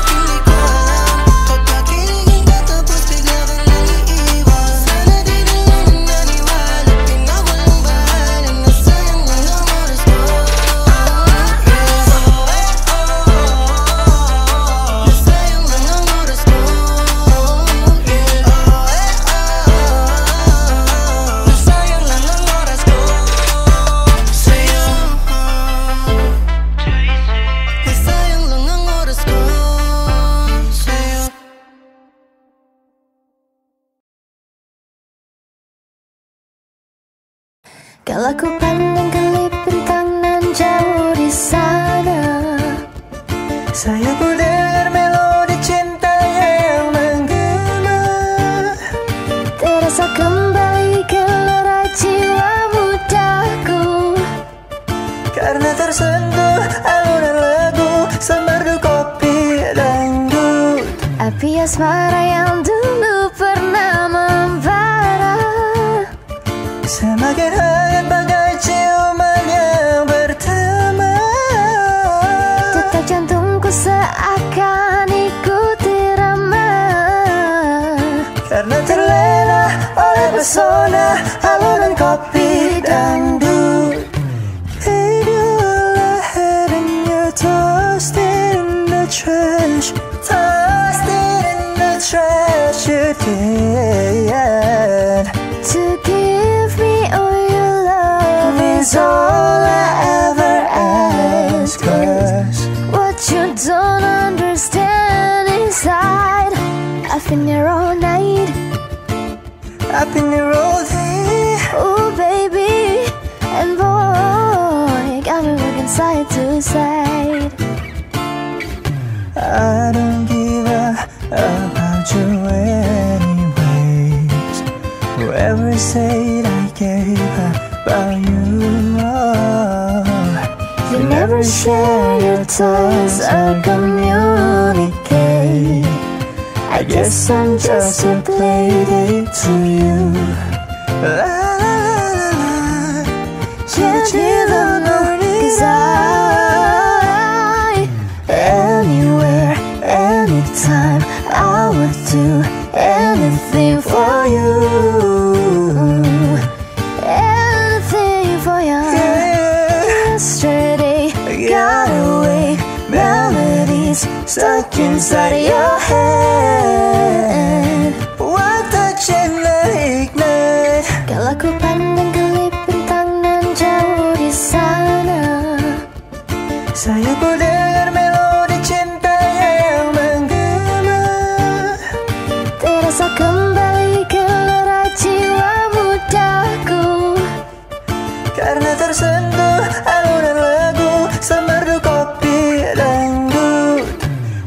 Hindi ko alam. Papagilikin ka tapos bigla ka naliwan. Sana di na lang na naniwala, pinawalang bahala, nasayang lang ang oras ko. Nasayang lang ang oras ko. Nasayang lang ang oras ko sa'yo. Nasayang lang ang oras ko sa'yo. Kala ko pandang kelip bintang nan jauh di sana. Saya ku dengar melodi cinta yang menggema, Terasa kembali ke lera jiwa mudaku. karena tersentuh alunan lagu semerdu kopi dangdut. Api asmara yang dulu pernah membara, Semakin hangat bagai ciuman yang pertama. detak jantungku seakan ikut irama. Karena terlena oleh pesona alunan kopi dangdut. Hey, you're ahead and you're tossed in the trash. Tossed in the trash you did. To give me all your love Is all I ever ask. 'Cause what you don't understand inside. I've been here all night, I've been here all day. oh baby, and boy, got me looking side to side. I don't give a about you anyways. Whoever said I gave about you more. You never share your toys or communicate. I guess I'm just a playdate to you. La, la, la, la, la. Yet you don't know, 'cause anywhere, anytime, I would do anything for you. Anything for you. Yesterday, got away, melodies stuck inside of your head. One touch and I ignite. Kalau ku pandang kelip bintang nan jauh di sana. Saya ku dengar melodi cinta yang menggema, Terasa kembali ke lera jiwa mudaku. karena tersentuh alunan lagu semerdu kopi dangdut.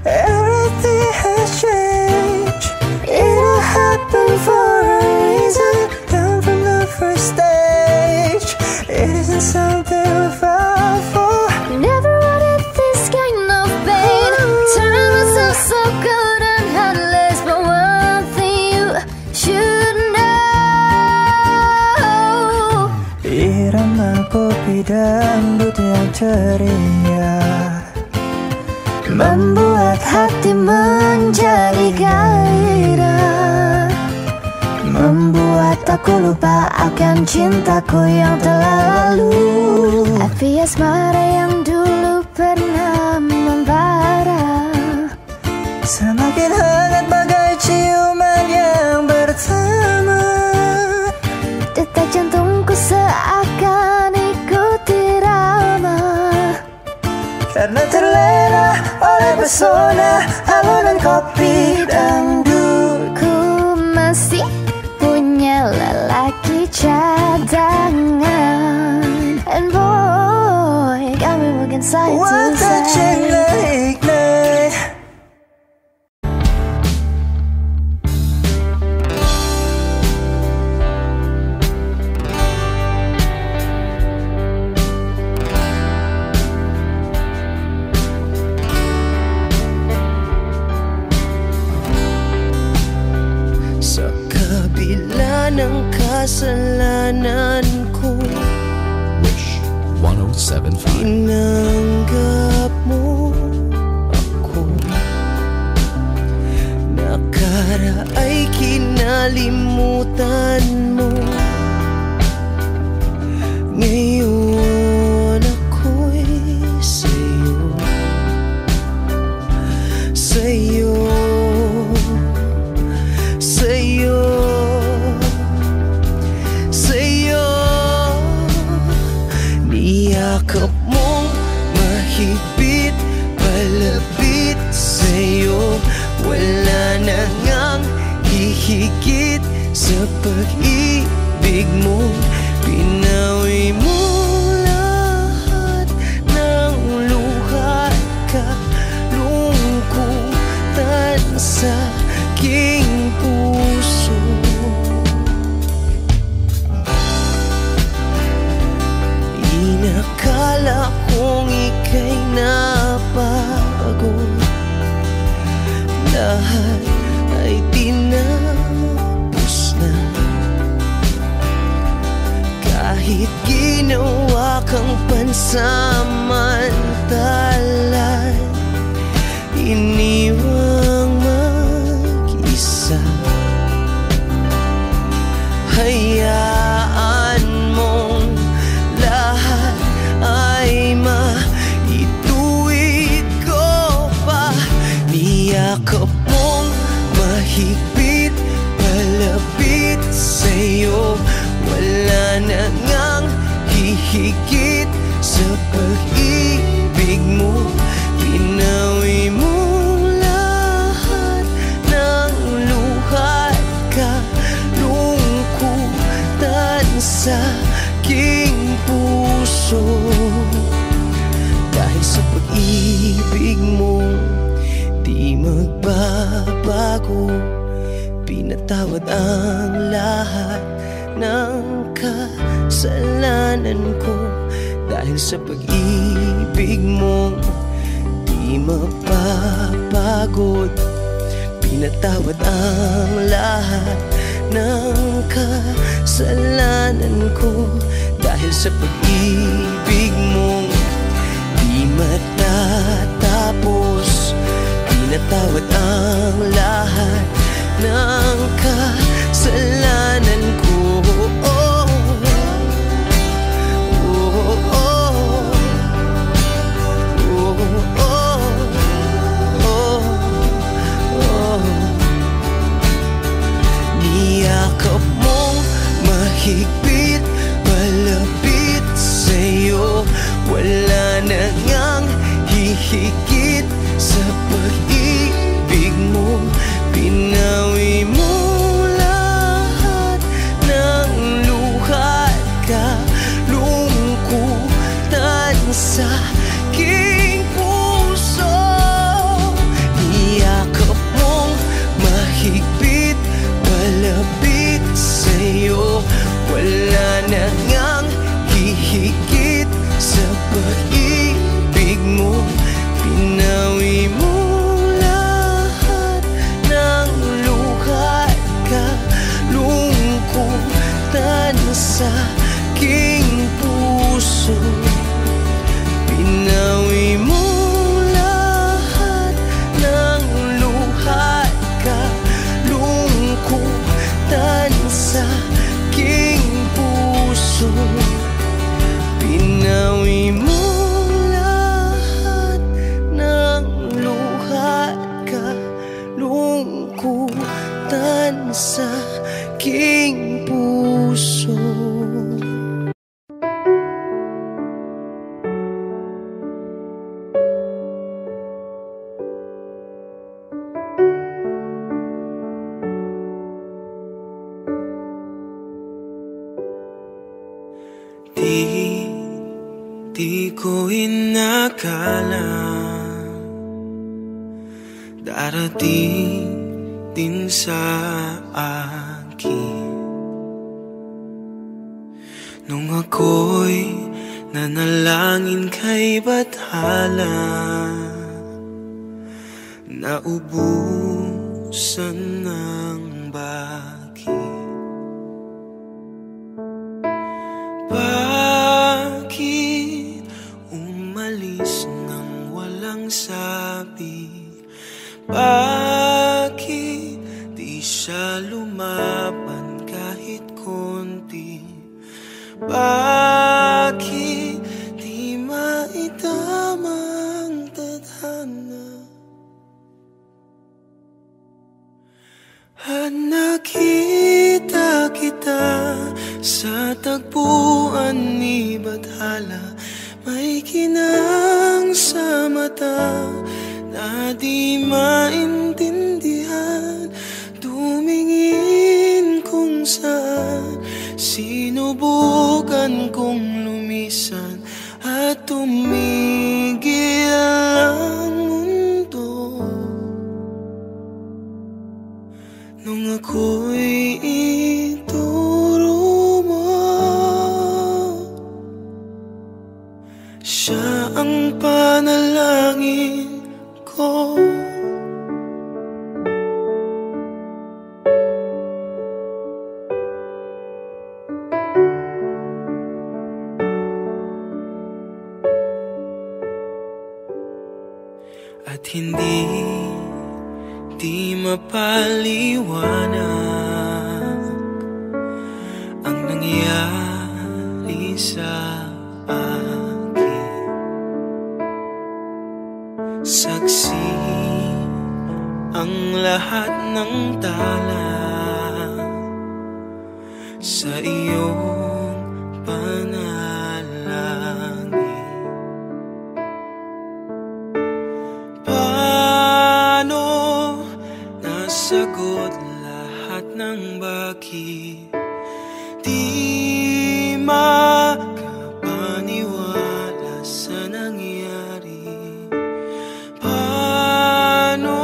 Everything has changed. It all happened for a reason. Come from the first stage. It isn't something we fought for. Never wanted this kind of pain. Turn myself so good and heartless, but one thing you should know. Irama kopi dangdut yang ceria Membuat hati menjadi gairah, membuat aku lupa akan cintaku yang telah lalu. Api asmara yang dulu pernah membara, semakin hangat bagai ciuman yang pertama. detak jantungku seakan ikut irama. Karena terlena oleh pesona alunan kopi dangdut. Ku masih punya lelaki cadangan, and boy, got me looking side to One touch side. and I ignite. ng kasalanan ko. Wish 107.5. Tinanggap mo ako. Nakaraay kinalimutan mo. Ngayon ako'y sa'yo, sa'yo, sa'yo, sa'yo. Niyakap mong mahigpit, palapit sa'yo. Wala na ngang hihigit sa pag-ibig mo. Pinawi mo lahat ng luha at kalungkutan sa aking puso. Inakala kong ika'y nabago, lahat ay tinapos na. Kahit ginawa kang pansamantalan, iniwang mag-isa. Hayaan mong lahat ay maituwid ko pa. Niyakap mong mahigpit, palapit sa'yo. Wala na ngang hihigit sa pag-ibig mo. Pinawi mo lahat ng luha at kalungkutan sa aking puso. Dahil sa pag-ibig mo di magbabago, pinatawad ang lahat ng kasalanan ko. Dahil sa pag-ibig mo di mapapagod, pinatawad ang lahat ng kasalanan ko. Dahil sa pag-ibig mo di matatapos, pinatawad ang lahat ng kasalanan ko. Oh, oh, oh, oh, oh, oh, oh. Niyakap mong mahigpit, palapit sa'yo. Wala na ngang hihigit sa pag-ibig mo. Pinawi mo lahat ng luha at kalungkutan sa aking puso. Niyakap mong mahigpit, palapit sa'yo. Wala na ngang hihigit sa pag-ibig mo. Pinawi mo sa aking puso. Pinawi mo lahat ng luha at kalungkutan sa aking puso. Pinawi mo lahat ng luha at kalungkutan sa aking puso. Di ko inakala darating din sa akin nung ako'y nanalangin kay Bathala, naubusan ng bakit. Bakit di siya lumaban kahit konti? Bakit di maitama ang tadhana? At nakita kita sa tagpuan ni Bathala, may kinang sa mata na di maintindihan. Tumingin kung saan, sinubukan kong lumisan at tumigil ang mundo. Nung ako'y ituro mo, siya ang panalangin ko. At hindi di mapaliwanag ang nangyari sa akin. Saksi ang lahat ng tala sa iyong panalangin. Paano nasagot lahat ng bakit? Di makapaniwala sa nangyari. Paano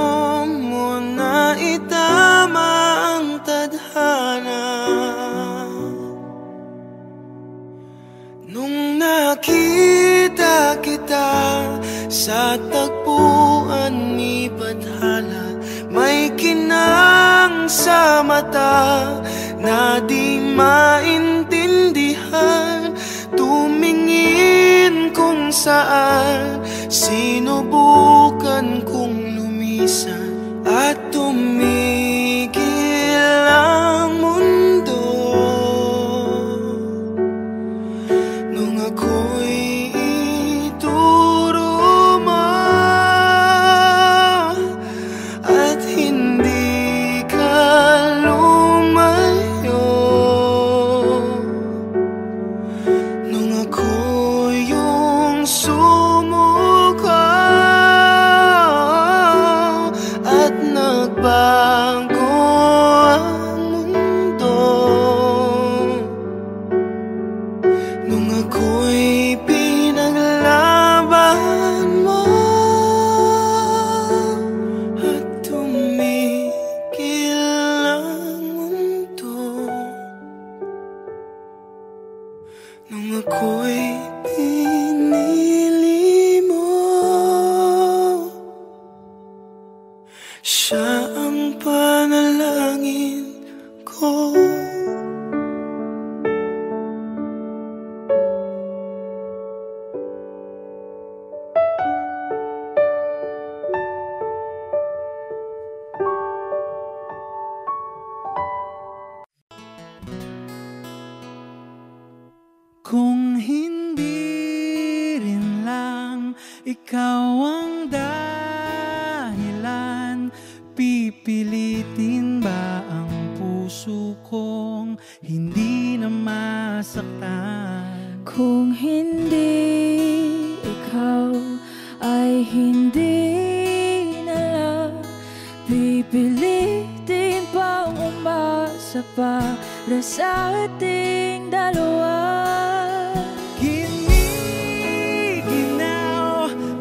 mo naitama ang tadhana? Nung nakita kita sa tagpuan ni Bathala, may kinang sa mata na di maintindihan. Tumingin kung saan, sinubukan kong lumisan at tumigil ang mundo. Nung ako'y ituro mo at hindi ka lumayo, nung ako yung sumuko at nagbago ang mundo, nung ako'y pinaglaban mo at tumigil ang mundo, nung ako'y pinili mo, siya ang panalangin ko. Kung hindi rin lang ikaw ang dahilan, pipilitin ba ang puso kong hindi na masaktan? Kung hindi ikaw ay hindi na lang, pipilitin bang umasa para sa ating dalawa? Giniginaw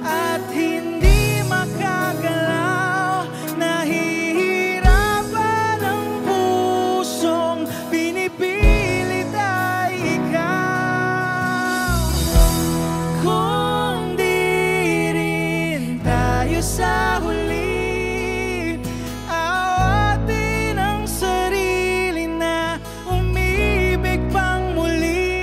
at hindi makagalaw, nahihirapan ang pusong pinipilit ay ikaw. Kung di rin tayo sa huli, awatin ang sarili na umibig pang muli.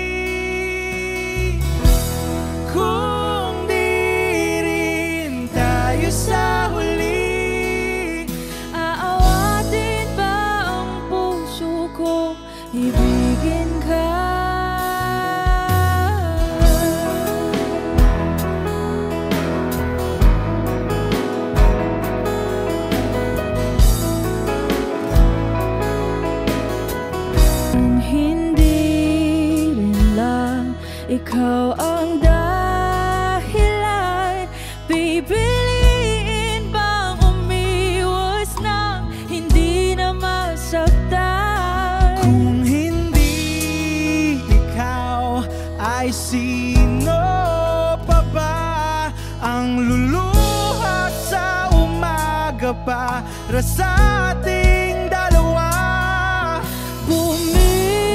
ka para sa ating dalawa.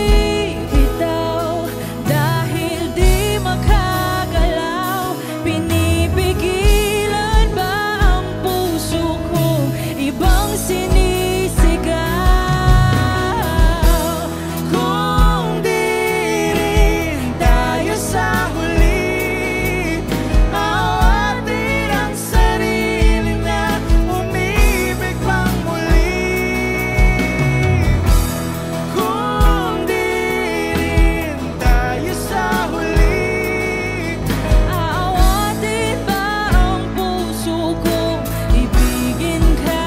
Bumibitaw dahil di makagalaw. Pinipigilan ba ang puso kong ibang sinisigaw? Kung di rin tayo sa huli, awatin ang sarili na umibig pang muli. Kung di rin tayo sa huli, Aawatin ba ang puso kong ibigin ka?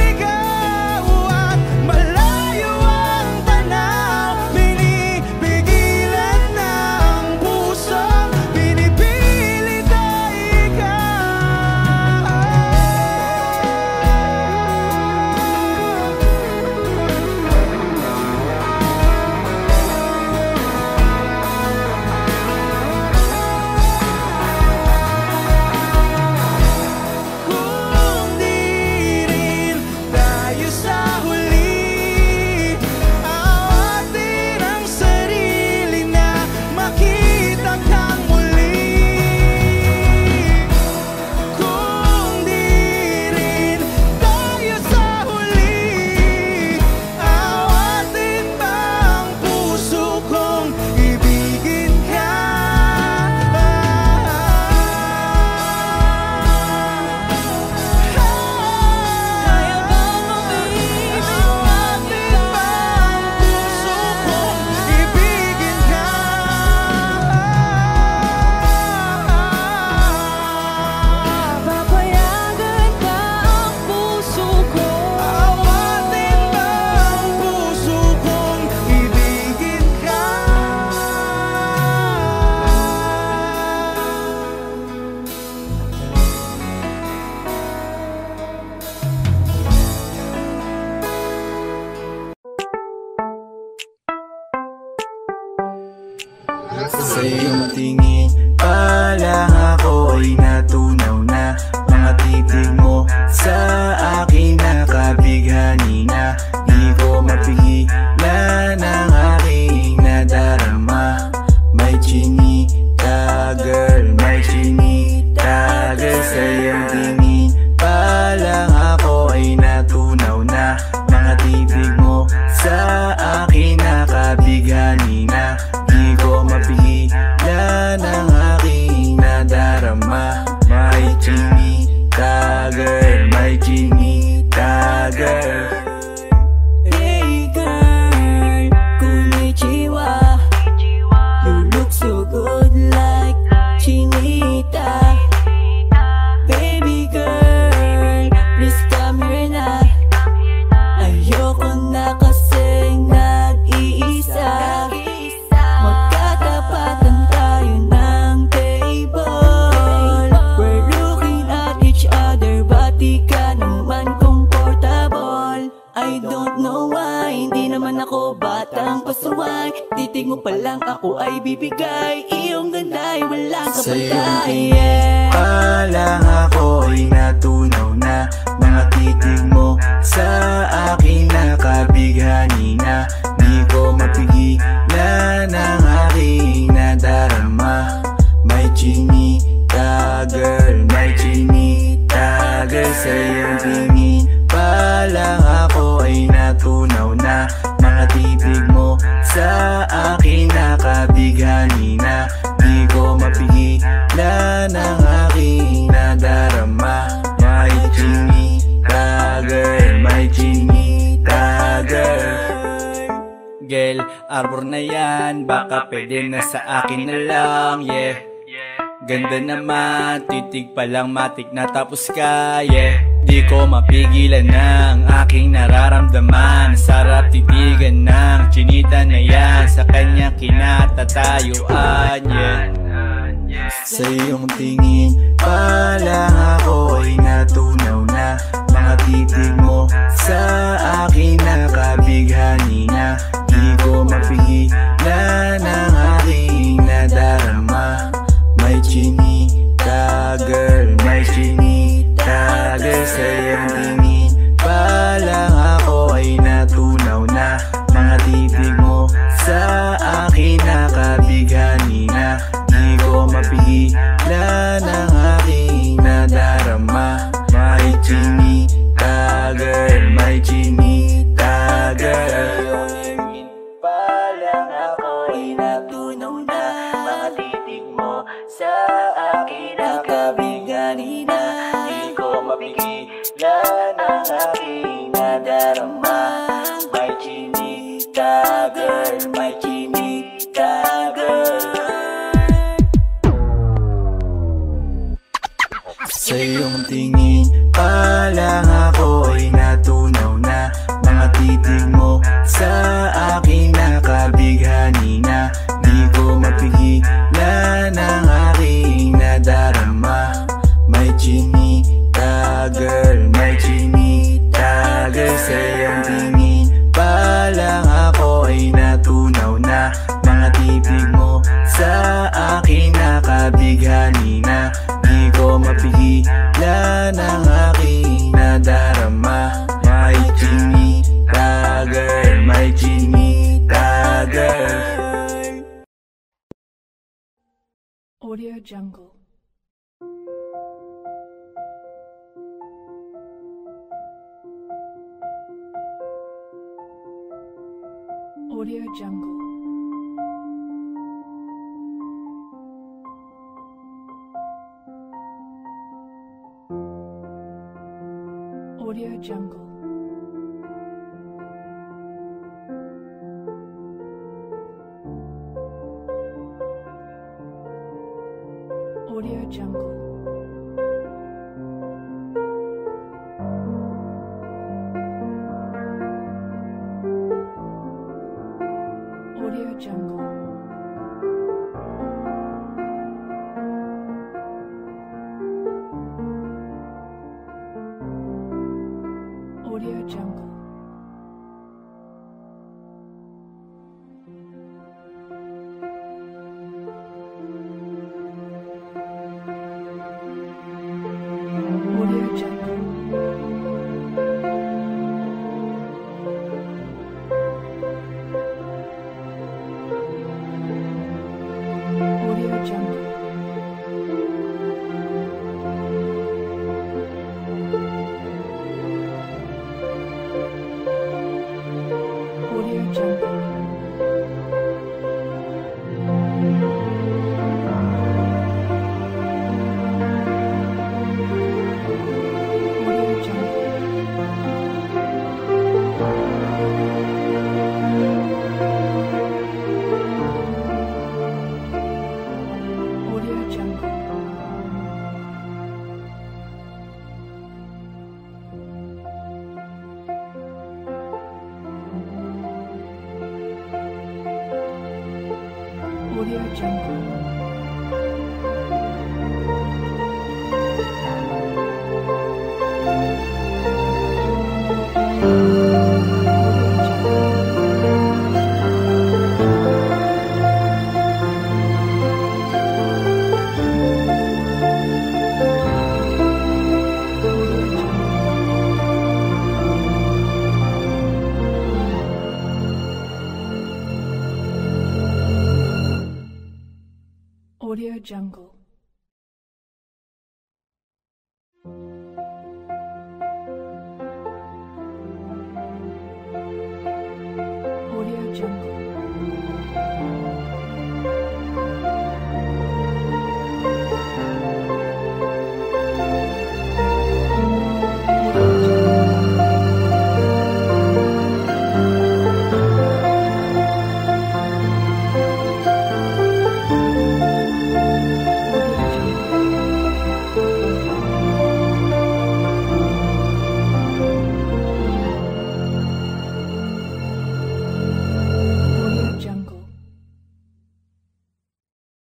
naliligaw at malayo ang tanaw. Binibigilan ng puso, pinipilit ay ikaw. Kung di rin tayo sa huli, awatin ang sarili na makita kang muli. Kung di rin tayo sa huli, awatin ba ang puso kong ibigin ka? Kaya bang umibig Awatin ba ang puso kong ibigin ka? Papayagan ba ang puso ko? Awatin ba ang puso kong ibigin ka? Sa iyong tingin pa lang ako ay natunaw na. Mga titig mo sa akin nakabighani na. Di ko mapigilan ang aking nadarama. May chinita girl, may chinita girl. Sa iyong tingin pa lang ako ay natunaw na. Mga titig mo sa akin nakabighani na. Di ko mapigilan ang aking nadarama. May chinita girl, may chinita girl. Hey girl, konnichiwa. You look so good like Chinita. Baby girl, please come here na. Ayoko na kasing nag-iisa. Magkatapatan tayo ng table. We're looking at each other, but di ka naman comfortable. I don't know why, hindi naman ako batang pasuway. Titig mo pa lang ako ay bibigay. Iyong ganda ay walang Sa iyong kapatay. tingin pa lang ako ay natunaw na. Mga titig mo sa akin nakabighani na. Di ko mapigilan ang aking nadarama. May chinita girl, may chinita girl. Sa iyong tingin pa lang ako ay natunaw na. Mga titig mo sa akin nakabighani na. Di ko mapigilan ang aking nadarama. May chinita girl, may chinita girl. Girl, arbor na yan, baka pwede na sa akin na lang, yeah. Ganda naman, titig pa lang matik na tapos ka, yeah. Di ko mapigilan ng aking nararamdaman. Sarap titigan ng chinita na yan, sa kanya kinatatayuan, yeah. Sa iyong tingin pa lang ako ay natunaw na. Mga titig mo sa akin nakabighani na. Di ko mapigilan ang aking nadarama. May chinita girl, kanina. Di ko mapigilan ang aking nadarama. May chinita girl, may chinita girl. Sa iyong tingin pa lang ako ay natunaw na. Mga titig mo sa akin nakabighani na. Di ko mapigilan ang aking nadarama. May chinita girl, may chinita girl. Sa iyong tingin pa lang ako ay natunaw na. Mga titig mo sa akin nakabighani na. Di ko mapigilan ang aking nadarama. May chinita girl, may chinita girl. Audio Jungle. Audio Jungle. Audio Jungle. Audio Jungle. Audio Jungle. Audio Jungle. Audio Jungle. Audio Jungle. Audio Jungle. Audio Jungle. Audio Jungle. Audio Jungle. Audio Jungle. Audio Jungle.